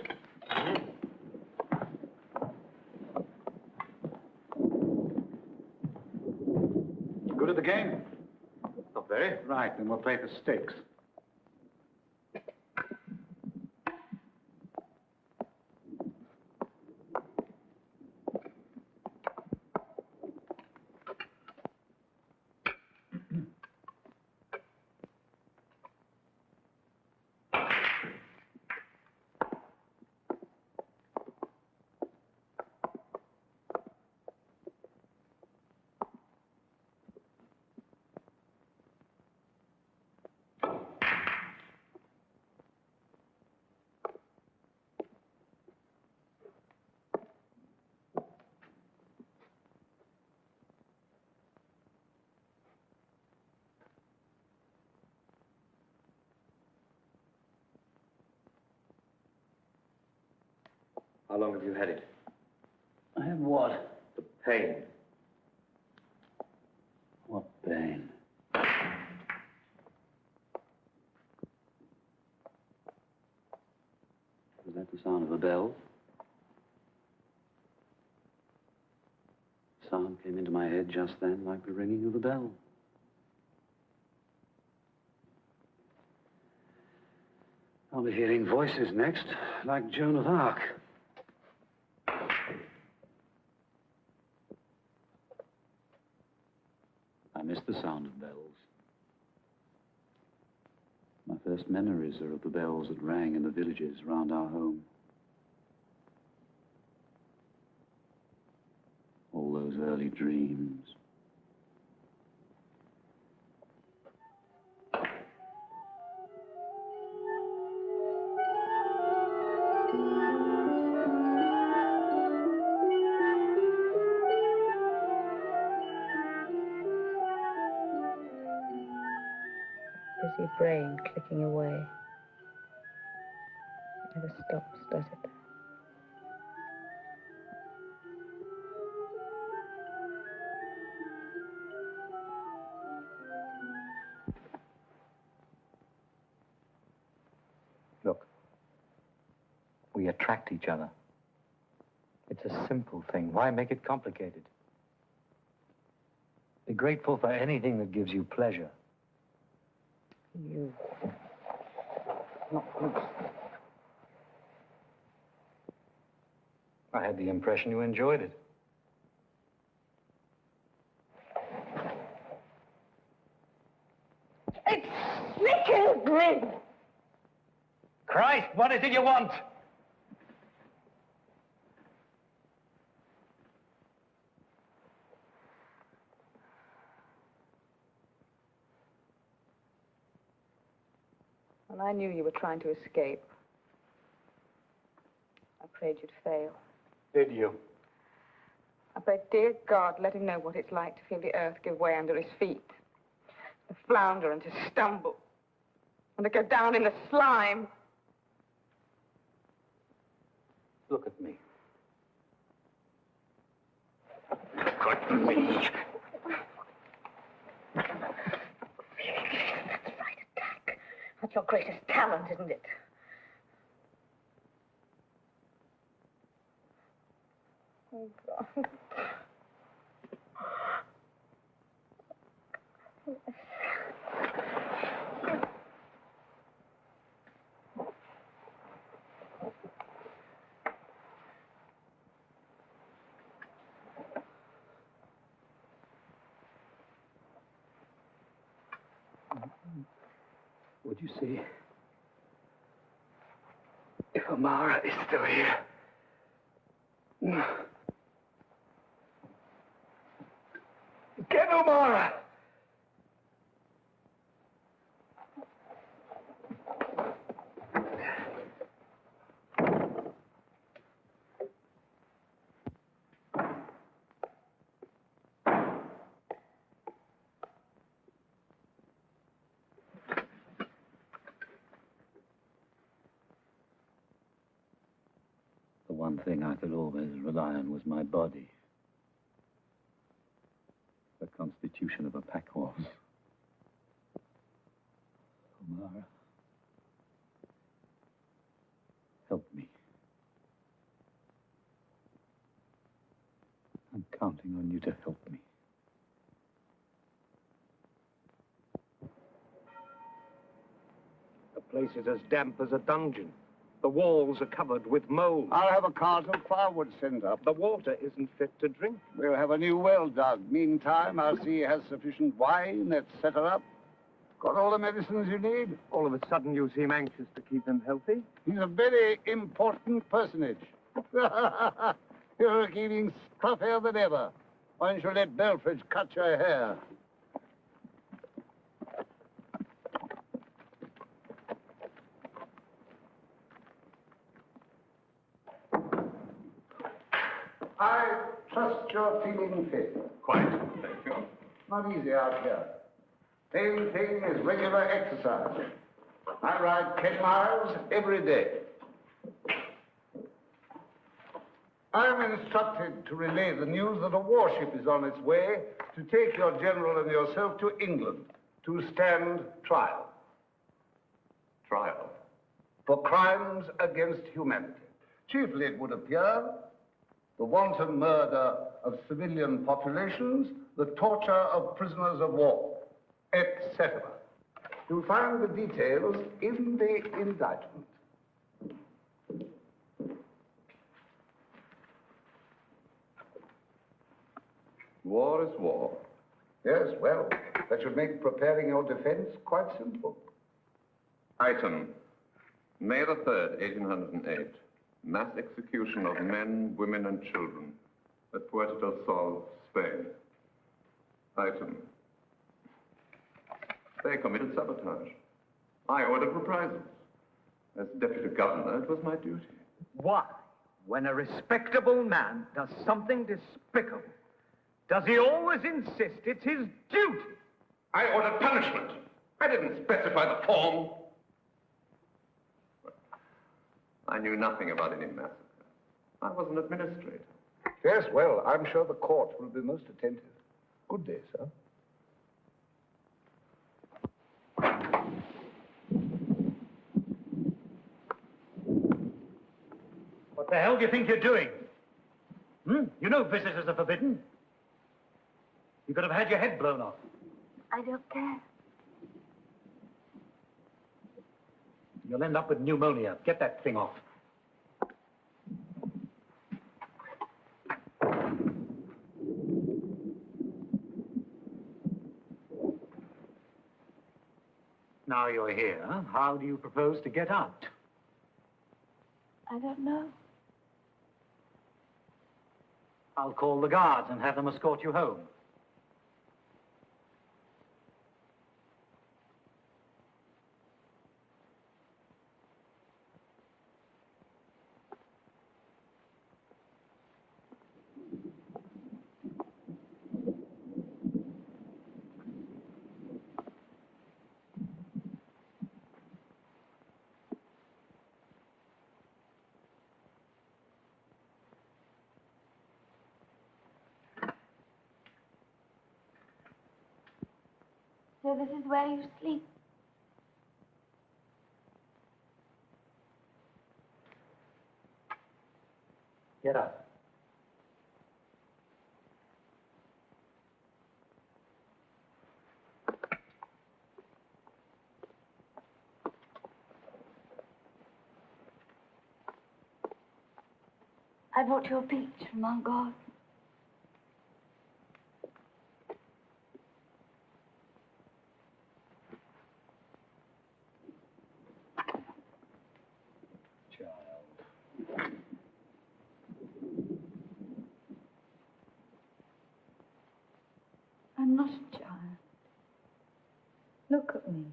Good at the game? Not very. Right, then we'll play for stakes. How long have you had it? I have what? The pain. What pain? Was that the sound of a bell? Sound came into my head just then like the ringing of a bell. I'll be hearing voices next, like Joan of Arc. I miss the sound of bells. My first memories are of the bells that rang in the villages round our home. All those early dreams. Busy brain clicking away. It never stops, does it? Look, we attract each other. It's a simple thing. Why make it complicated? Be grateful for anything that gives you pleasure. You. Not good. I had the impression you enjoyed it. It sickens me! Christ, what is it you want? When I knew you were trying to escape, I prayed you'd fail. Did you? I prayed, dear God, let him know what it's like to feel the earth give way under his feet, to flounder and to stumble, and to go down in the slime. Look at me. Look at me. That's your greatest talent, isn't it? Oh, God. Would you see if Amara is still here? Get Amara! The one thing I could always rely on was my body. The constitution of a pack horse. Amara, help me. I'm counting on you to help me. The place is as damp as a dungeon. The walls are covered with mold. I'll have a cart of firewood sent up. The water isn't fit to drink. We'll have a new well dug. Meantime, I'll see he has sufficient wine. Let's set her up. Got all the medicines you need? All of a sudden, you seem anxious to keep him healthy. He's a very important personage. You're looking scruffier than ever. Why don't you let Belfridge cut your hair? I trust you're feeling fit. Quite, thank you. Not easy out here. Main thing is regular exercise. I ride 10 miles every day. I am instructed to relay the news that a warship is on its way to take your general and yourself to England to stand trial. Trial. For crimes against humanity. Chiefly, it would appear, the wanton murder of civilian populations, the torture of prisoners of war, etc. You'll find the details in the indictment. War is war. Yes, well, that should make preparing your defense quite simple. Item, May the 3rd, 1808. Mass execution of men, women, and children at Puerto del Sol, Spain. Item, they committed sabotage. I ordered reprisals. As deputy governor, it was my duty. Why, when a respectable man does something despicable, does he always insist it's his duty? I ordered punishment. I didn't specify the form. I knew nothing about any massacre. I was an administrator. Yes, well, I'm sure the court will be most attentive. Good day, sir. What the hell do you think you're doing? You know visitors are forbidden. You could have had your head blown off. I don't care. You'll end up with pneumonia. Get that thing off. Now you're here, how do you propose to get out? I don't know. I'll call the guards and have them escort you home. So this is where you sleep? Get up. I brought you a peach from our garden. I'm not a child. Look at me.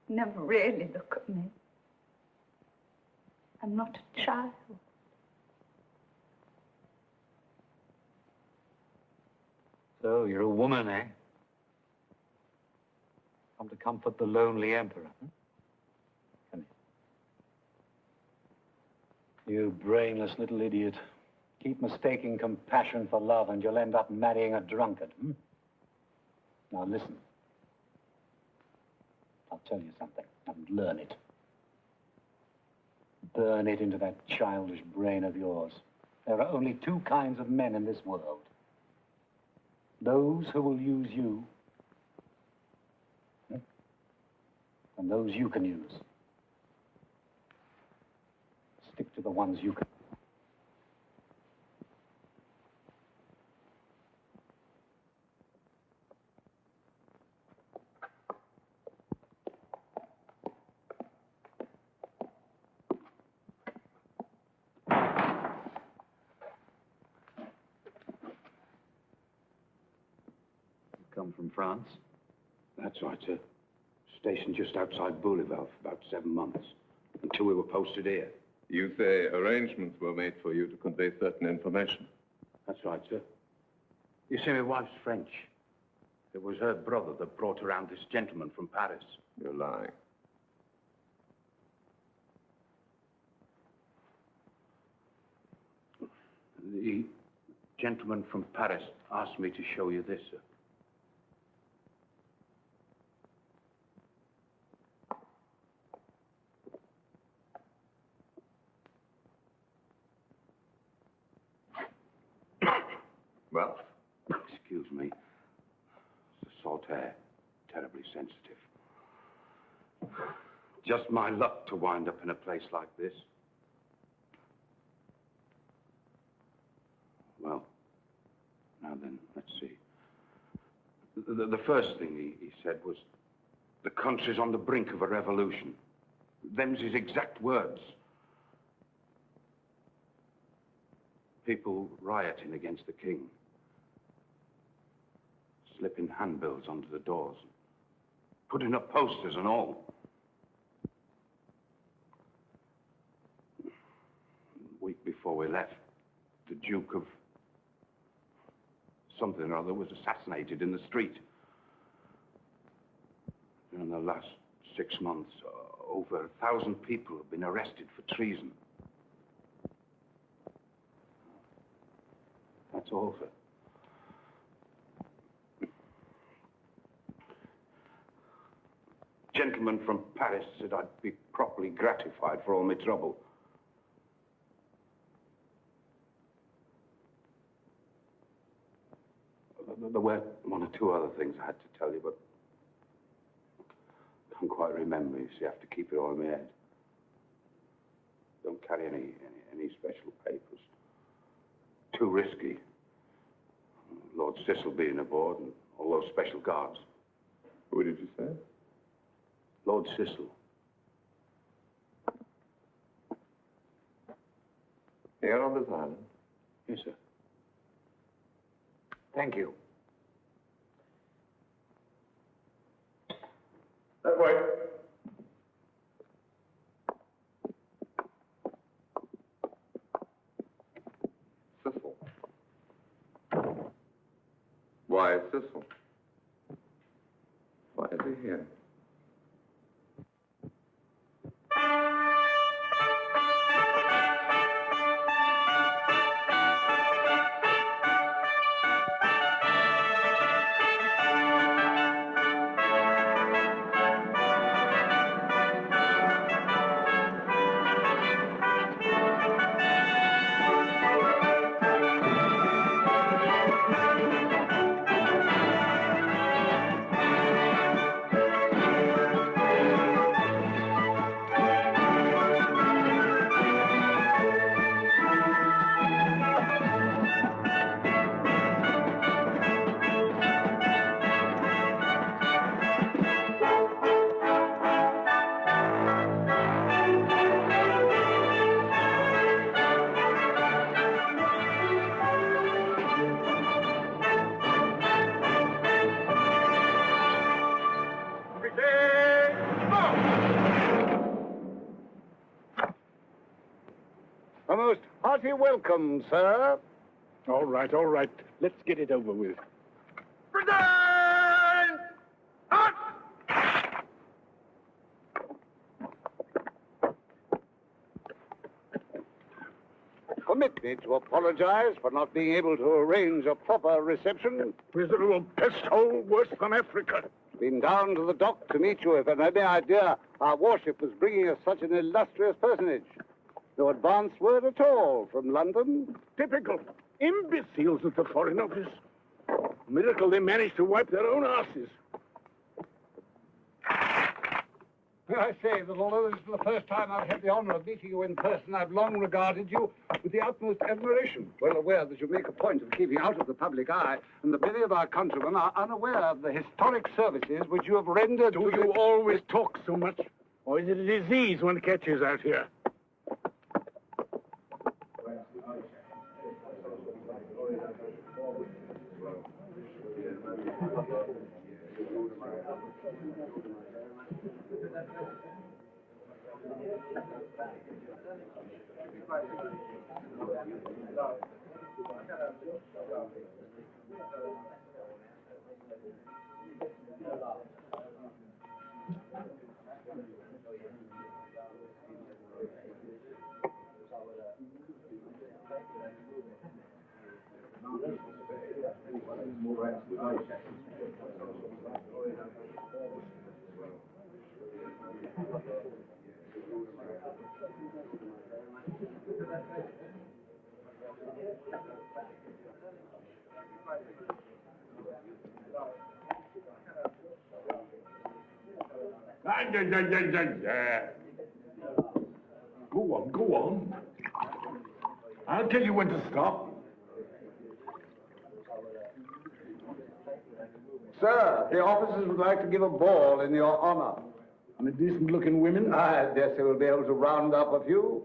Never really look at me. I'm not a child. So you're a woman, eh? Come to comfort the lonely emperor. Come here. You brainless little idiot. Keep mistaking compassion for love and you'll end up marrying a drunkard. Now listen. I'll tell you something and learn it. Burn it into that childish brain of yours. There are only two kinds of men in this world. Those who will use you, and those you can use. Stick to the ones you can. Come from France? That's right, sir. Stationed just outside Bouleval for about 7 months, until we were posted here. You say arrangements were made for you to convey certain information. That's right, sir. You see, my wife's French. It was her brother that brought around this gentleman from Paris. You're lying. The gentleman from Paris asked me to show you this, sir. Well? Excuse me. It's a salt air. Terribly sensitive. Just my luck to wind up in a place like this. Well, now then, let's see. The first thing he said was, the country's on the brink of a revolution. Them's his exact words. People rioting against the king. Slipping handbills onto the doors. Putting up posters and all. A week before we left, the Duke of something or other was assassinated in the street. In the last 6 months, over 1,000 people have been arrested for treason. That's all, sir. Gentleman from Paris said I'd be properly gratified for all my trouble. There were one or two other things I had to tell you, but I can't quite remember. You see, I have to keep it all in my head. Don't carry any special papers. Too risky. Lord Sissal being aboard and all those special guards. Who did you say? Lord Sissal. Here on this island? Yes, sir. Thank you. That way. Sissal. Why Sissal? Why is he here? A most hearty welcome, sir. All right, all right. Let's get it over with. Present! Out! Permit me to apologize for not being able to arrange a proper reception. Miserable pest hole worse than Africa. Been down to the dock to meet you if an any idea our warship was bringing us such an illustrious personage. No advance word at all from London. Typical. Imbeciles at the Foreign Office. Miracle they managed to wipe their own asses. May I say that although this is the first time I've had the honor of meeting you in person, I've long regarded you with the utmost admiration, well aware that you make a point of keeping out of the public eye, and that many of our countrymen are unaware of the historic services which you have rendered. Do you always talk so much? Or is it a disease one catches out here? Go on. I'll tell you when to stop. Sir, the officers would like to give a ball in your honor. And the decent-looking women? I guess they will be able to round up a few.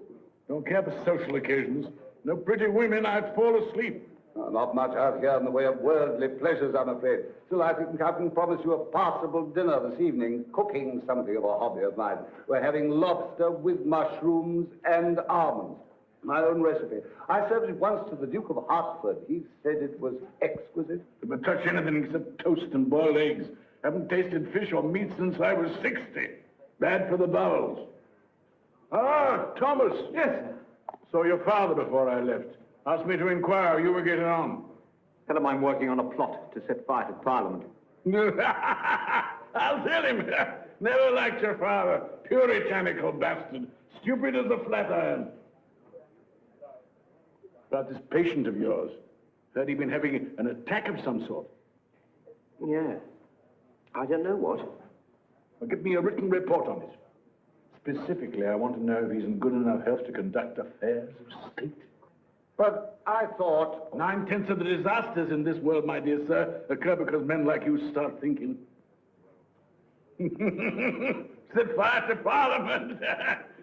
Don't care for social occasions. No pretty women, I'd fall asleep. Not much out here in the way of worldly pleasures, I'm afraid. Still, I think I can promise you a passable dinner this evening. Cooking something of a hobby of mine. We're having lobster with mushrooms and almonds. My own recipe. I served it once to the Duke of Hertford. He said it was exquisite. Never touch anything except toast and boiled eggs. Haven't tasted fish or meat since I was 60. Bad for the bowels. Ah, Thomas. Yes. Saw your father before I left. Asked me to inquire how you were getting on. Tell him I'm working on a plot to set fire to Parliament. I'll tell him. Never liked your father. Puritanical bastard. Stupid as a flat iron. About this patient of yours. Heard he'd been having an attack of some sort. Yeah. I don't know what. Well, give me a written report on it. Specifically, I want to know if he's in good enough health to conduct affairs of state. But I thought... 9/10 of the disasters in this world, my dear sir, occur because men like you start thinking. Set fire to Parliament.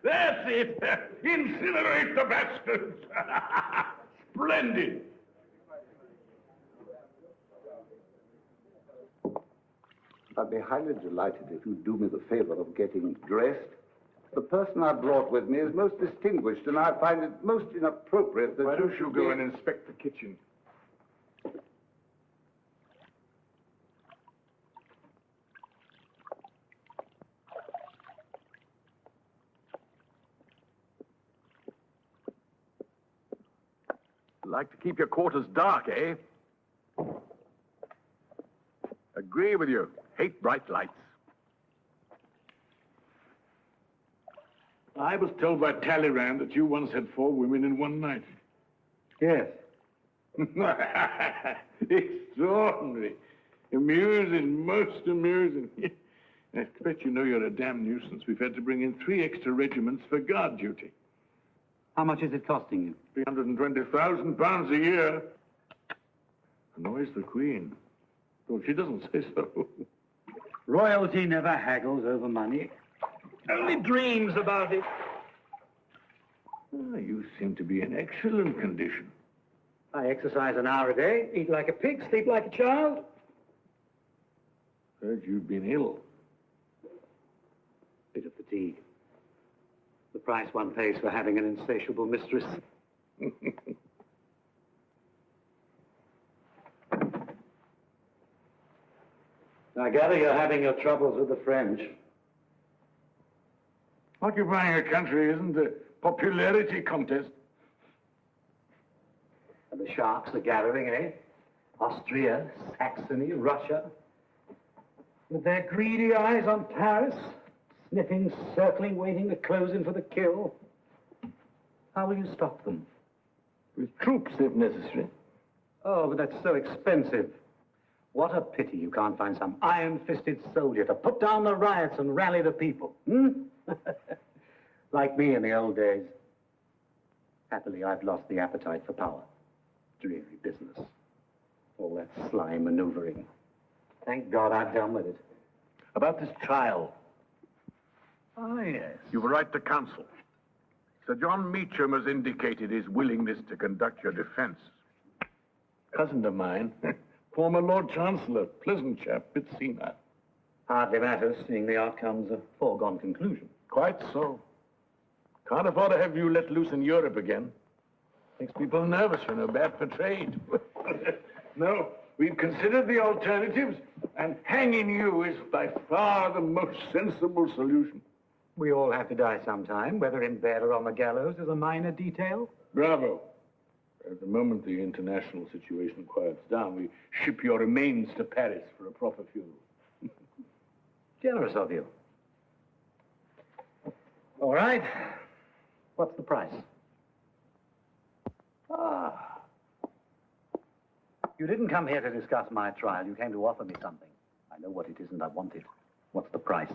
That's it. Incinerate the bastards. Splendid. I'd be highly delighted if you'd do me the favor of getting dressed. The person I brought with me is most distinguished, and I find it most inappropriate that... Why don't you go and inspect the kitchen? Like to keep your quarters dark, eh? Agree with you. Hate bright lights. I was told by Talleyrand that you once had 4 women in one night. Yes. Extraordinary. Amusing, most amusing. I expect you know you're a damn nuisance. We've had to bring in 3 extra regiments for guard duty. How much is it costing you? £320,000 a year. Annoys the Queen. Well, she doesn't say so. Royalty never haggles over money. Only dreams about it. Ah, you seem to be in excellent condition. I exercise an hour a day, eat like a pig, sleep like a child. Heard you'd been ill. Bit of fatigue. The price one pays for having an insatiable mistress. I gather you're having your troubles with the French. Occupying a country isn't a popularity contest. And the sharks are gathering, eh? Austria, Saxony, Russia. With their greedy eyes on Paris, sniffing, circling, waiting to close in for the kill. How will you stop them? With troops, if necessary. Oh, but that's so expensive. What a pity you can't find some iron-fisted soldier to put down the riots and rally the people, Like me in the old days. Happily, I've lost the appetite for power. Dreary business. All that sly maneuvering. Thank God I've done with it. About this trial. Ah, yes. You were right to counsel. Sir John Meacham has indicated his willingness to conduct your defense. Cousin of mine, former Lord Chancellor, pleasant chap, bit senile. Hardly matters, seeing the outcome's a foregone conclusion. Quite so. Can't afford to have you let loose in Europe again. Makes people nervous, you know, bad for trade. No, we've considered the alternatives, and hanging you is by far the most sensible solution. We all have to die sometime, whether in bed or on the gallows is a minor detail. Bravo. At the moment the international situation quiets down, we ship your remains to Paris for a proper funeral. Generous of you. All right. What's the price? Ah. You didn't come here to discuss my trial. You came to offer me something. I know what it is and I want it. What's the price?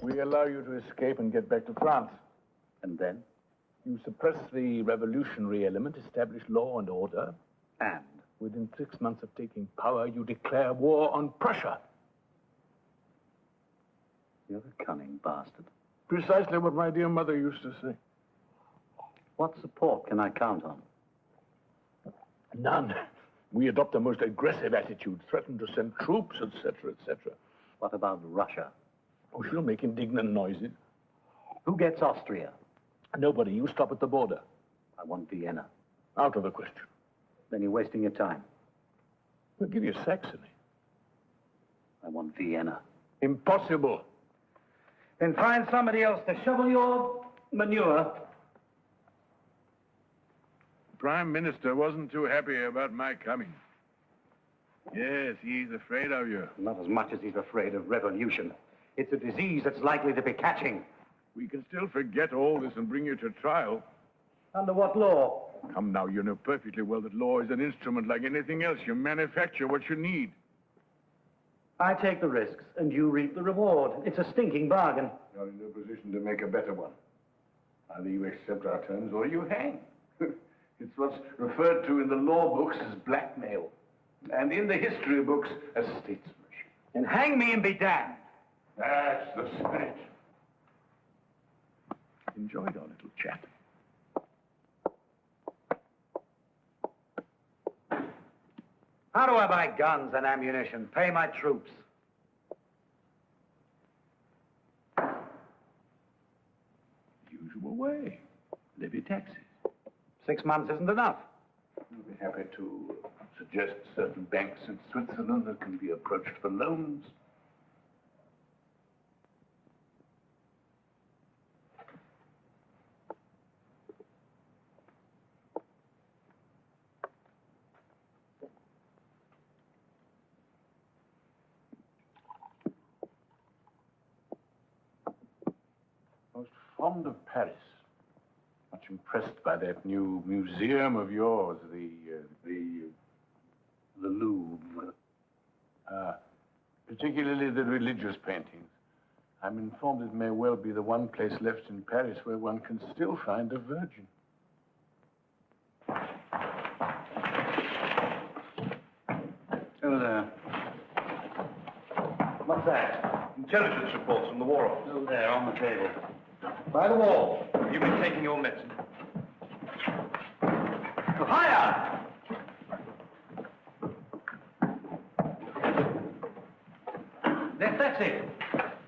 We allow you to escape and get back to France. And then? You suppress the revolutionary element, establish law and order. And? Within 6 months of taking power, you declare war on Prussia. You're a cunning bastard. Precisely what my dear mother used to say. What support can I count on? None. We adopt a most aggressive attitude, threaten to send troops, etc., etc. What about Russia? Oh, she'll make indignant noises. Who gets Austria? Nobody. You stop at the border. I want Vienna. Out of the question. Then you're wasting your time. We'll give you Saxony. I want Vienna. Impossible. Then find somebody else to shovel your manure. The Prime Minister wasn't too happy about my coming. Yes, he's afraid of you. Not as much as he's afraid of revolution. It's a disease that's likely to be catching. We can still forget all this and bring you to trial. Under what law? Come now, you know perfectly well that law is an instrument like anything else. You manufacture what you need. I take the risks, and you reap the reward. It's a stinking bargain. You're in no position to make a better one. Either you accept our terms or you hang. It's what's referred to in the law books as blackmail, and in the history books as statesmanship. And hang me and be damned. That's the spirit. Enjoyed our little chat. How do I buy guns and ammunition, pay my troops? Usual way. Levy taxes. 6 months isn't enough. We'll be happy to suggest certain banks in Switzerland that can be approached for loans. Most fond of Paris. Much impressed by that new museum of yours, the Louvre. Particularly the religious paintings. I'm informed it may well be the one place left in Paris where one can still find a virgin. Hello there. What's that? Intelligence reports from the War Office. Over there, on the table. By the wall. You've been taking your medicine. Higher! That's it.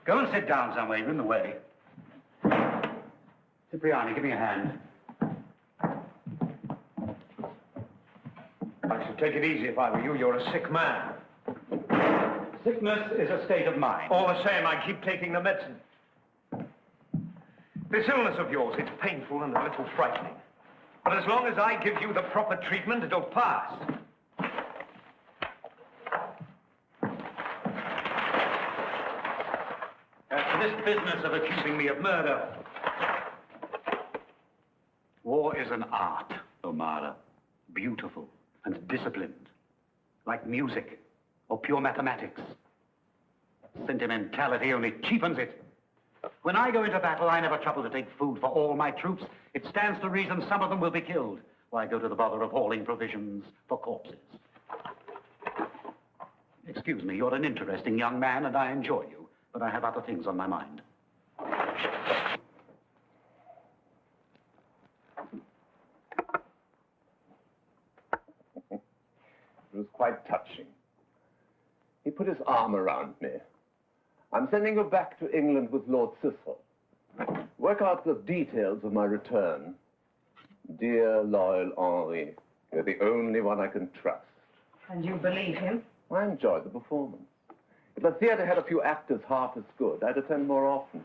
Go and sit down somewhere. You're in the way. Cipriani, give me a hand. I should take it easy if I were you. You're a sick man. Sickness is a state of mind. All the same, I keep taking the medicine. This illness of yours, it's painful and a little frightening. But as long as I give you the proper treatment, it'll pass. As for this business of accusing me of murder, war is an art, O'Mara. Beautiful and disciplined, like music or pure mathematics. Sentimentality only cheapens it. When I go into battle, I never trouble to take food for all my troops. It stands to reason some of them will be killed. Why go to the bother of hauling provisions for corpses? Excuse me, you're an interesting young man, and I enjoy you, but I have other things on my mind. It was quite touching. He put his arm around me. I'm sending you back to England with Lord Sissal. Work out the details of my return. Dear, loyal Henri, you're the only one I can trust. And you believe him? I enjoyed the performance. If the theatre had a few actors half as good, I'd attend more often.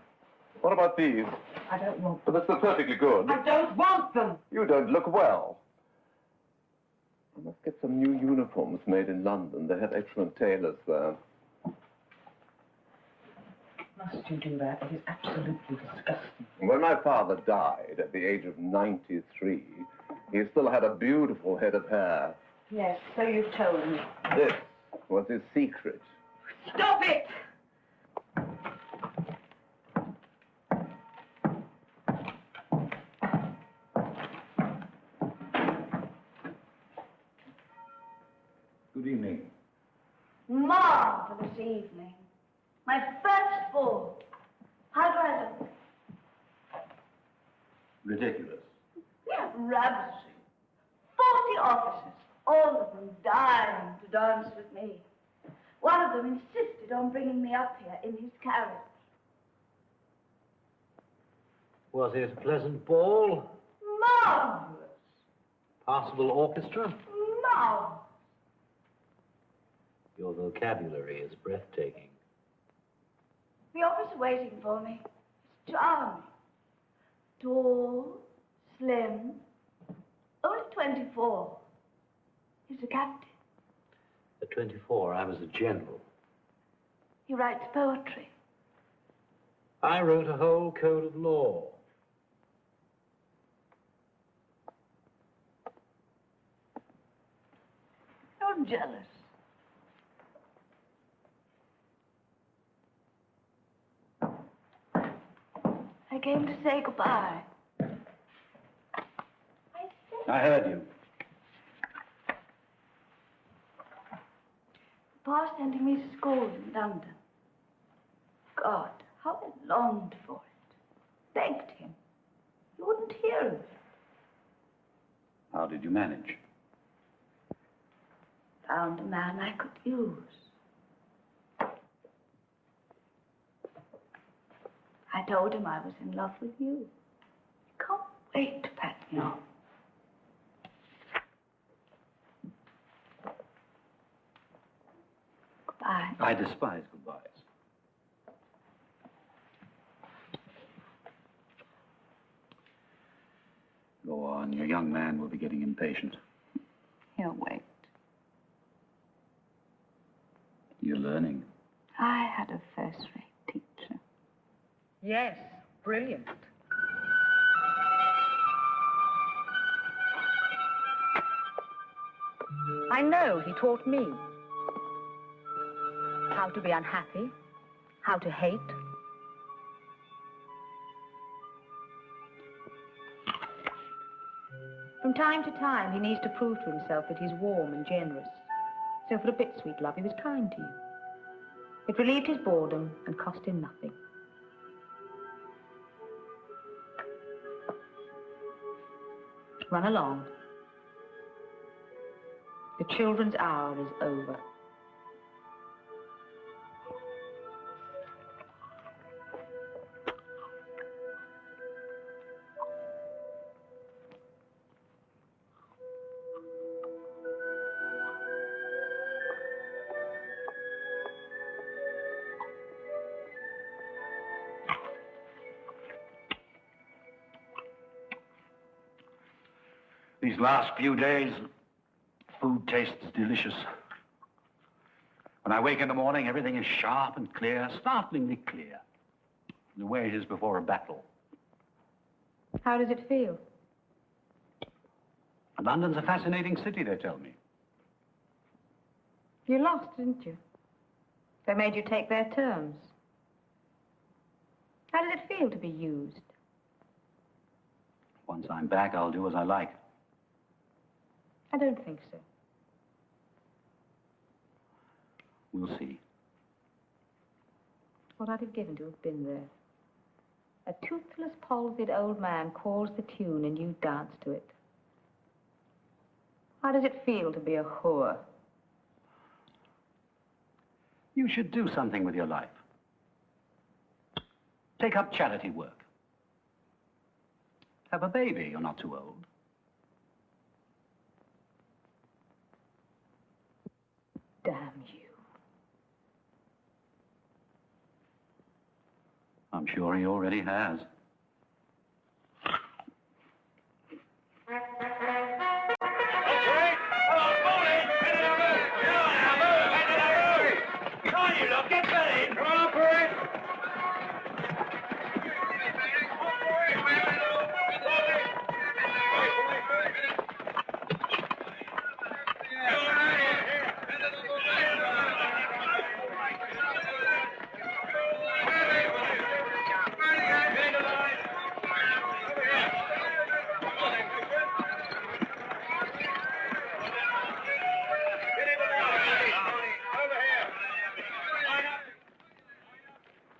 What about these? I don't want But they're perfectly good. I don't want them! You don't look well. I must get some new uniforms made in London. They have excellent tailors there. must you do that? It is absolutely disgusting. When my father died at the age of 93, he still had a beautiful head of hair. Yes, so you've told me. This was his secret. Stop it! Good evening. Marvelous evening. My first ball. How do I look? Ridiculous. Yeah, ravishing. 40 officers, all of them dying to dance with me. One of them insisted on bringing me up here in his carriage. Was it a pleasant ball? Marvelous. Passable orchestra? Marvelous. Your vocabulary is breathtaking. The officer waiting for me is charming. Tall, slim, only 24. He's a captain. At 24, I was a general. He writes poetry. I wrote a whole code of law. I'm jealous. I came to say goodbye. I heard you. Papa's sending me to school in London. God, how I longed for it. Begged him. He wouldn't hear of it. How did you manage? Found a man I could use. I told him I was in love with you. Can't wait to pack me off. Goodbye. I despise goodbyes. Go on, your young man will be getting impatient. He'll wait. You're learning. I had a first-rate teacher. Yes, brilliant. I know he taught me how to be unhappy, how to hate. From time to time, he needs to prove to himself that he's warm and generous. So for a bit, sweet love, he was kind to you. It relieved his boredom and cost him nothing. Run along. The children's hour is over. These last few days, food tastes delicious. When I wake in the morning, everything is sharp and clear, startlingly clear. The way it is before a battle. How does it feel? London's a fascinating city, they tell me. You lost, didn't you? They made you take their terms. How does it feel to be used? Once I'm back, I'll do as I like. I don't think so. We'll see. What I'd have given to have been there. A toothless, palsied old man calls the tune and you dance to it. How does it feel to be a whore? You should do something with your life. Take up charity work. Have a baby, you're not too old. Damn you. I'm sure he already has.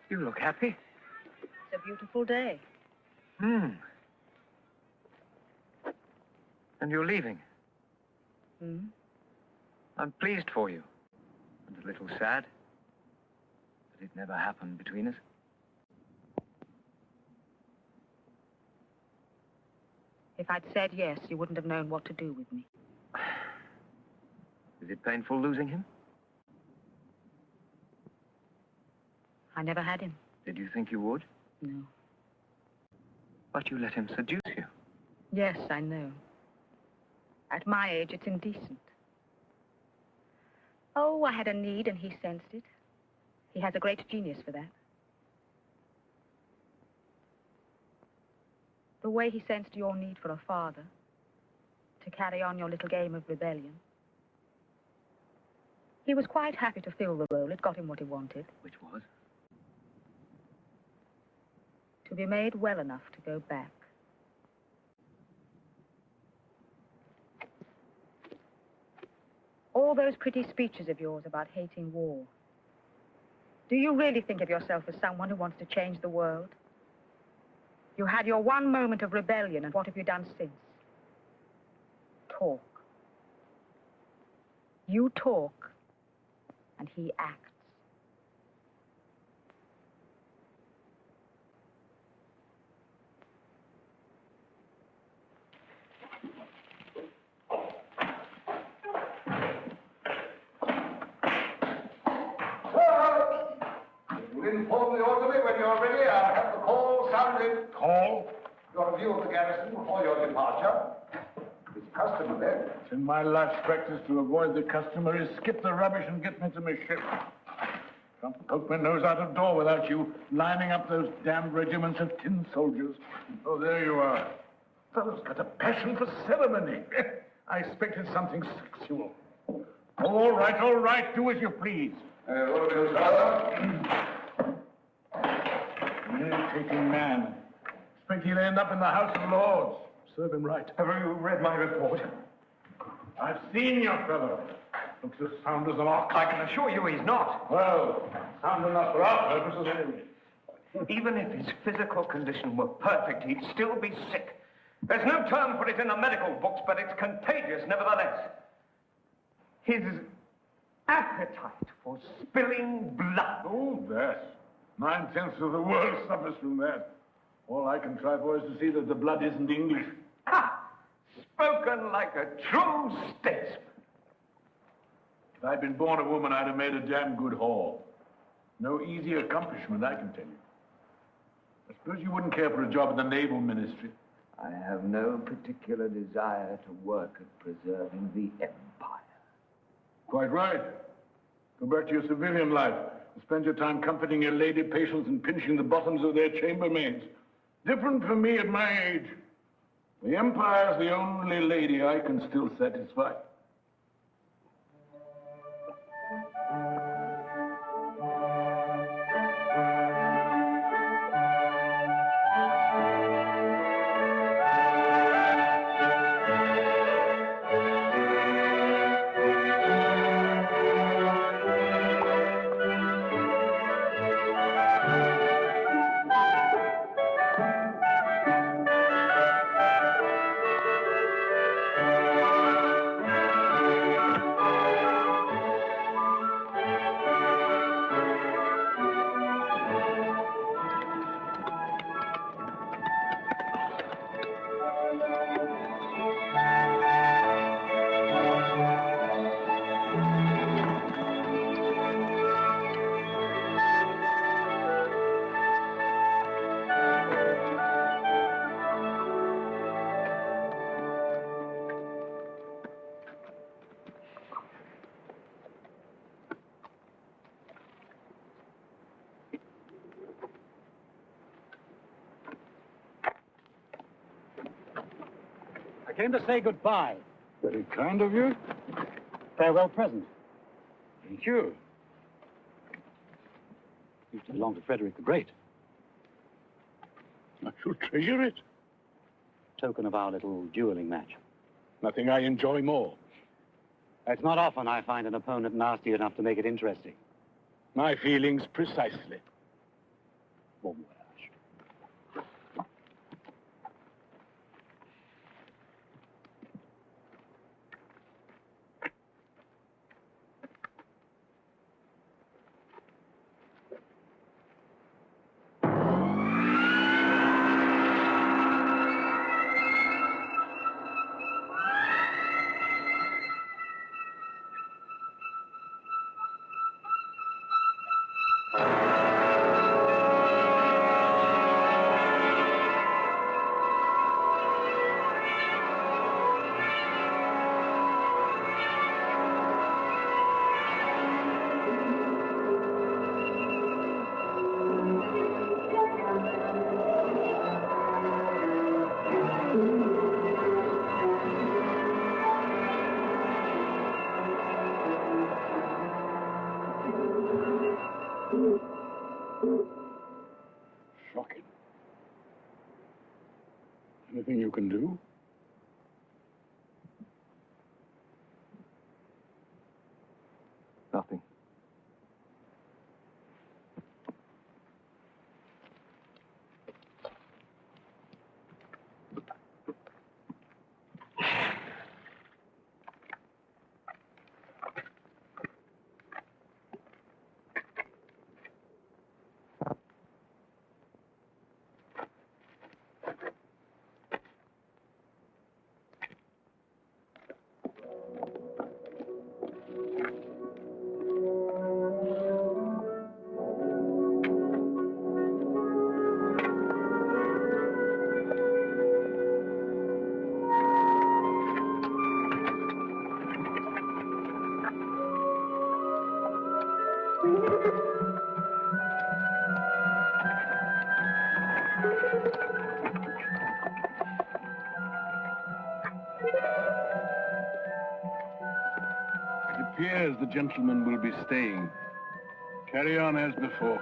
You look happy. It's a beautiful day. And you're leaving. I'm pleased for you. And a little sad. But it never happened between us. If I'd said yes, you wouldn't have known what to do with me. Is it painful losing him? I never had him. Did you think you would? No. But you let him seduce you. Yes, I know. At my age, it's indecent. Oh, I had a need and he sensed it. He has a great genius for that. The way he sensed your need for a father, to carry on your little game of rebellion. He was quite happy to fill the role. It got him what he wanted. Which was? To be made well enough to go back. All those pretty speeches of yours about hating war. Do you really think of yourself as someone who wants to change the world? You had your one moment of rebellion, and what have you done since? Talk. You talk, and he acts. Inform the orderly when you're ready. I'll have the call sounded. Call? Your view of the garrison before your departure. It's customary. It's in my life's practice to avoid the customary, skip the rubbish and get me to my ship. Can't poke my nose out of door without you lining up those damned regiments of tin soldiers. Oh, there you are. Fellow's got a passion for ceremony. I expected something sexual. All right, do as you please. Irritating man. Expect he'll end up in the House of Lords. Serve him right. Have you read my report? I've seen your fellow. Looks as sound as an ox. I can assure you he's not. Well, sound enough for our purposes anyway. Even if his physical condition were perfect, he'd still be sick. There's no term for it in the medical books, but it's contagious nevertheless. His appetite for spilling blood. Oh, that. 9/10 of the world suffers from that. All I can try for is to see that the blood isn't English. Ha! Spoken like a true statesman. If I'd been born a woman, I'd have made a damn good haul. No easy accomplishment, I can tell you. I suppose you wouldn't care for a job in the Naval Ministry. I have no particular desire to work at preserving the Empire. Quite right. Go back to your civilian life and spend your time comforting your lady patients and pinching the bottoms of their chambermaids. Different for me at my age. The Empire's the only lady I can still satisfy. I came to say goodbye. Very kind of you. Farewell present. Thank you. Used to belong to Frederick the Great. I shall treasure it. Token of our little dueling match. Nothing I enjoy more. It's not often I find an opponent nasty enough to make it interesting. My feelings precisely. Bon voyage. Shocking. Anything you can do? Nothing. It appears the gentleman will be staying. Carry on as before.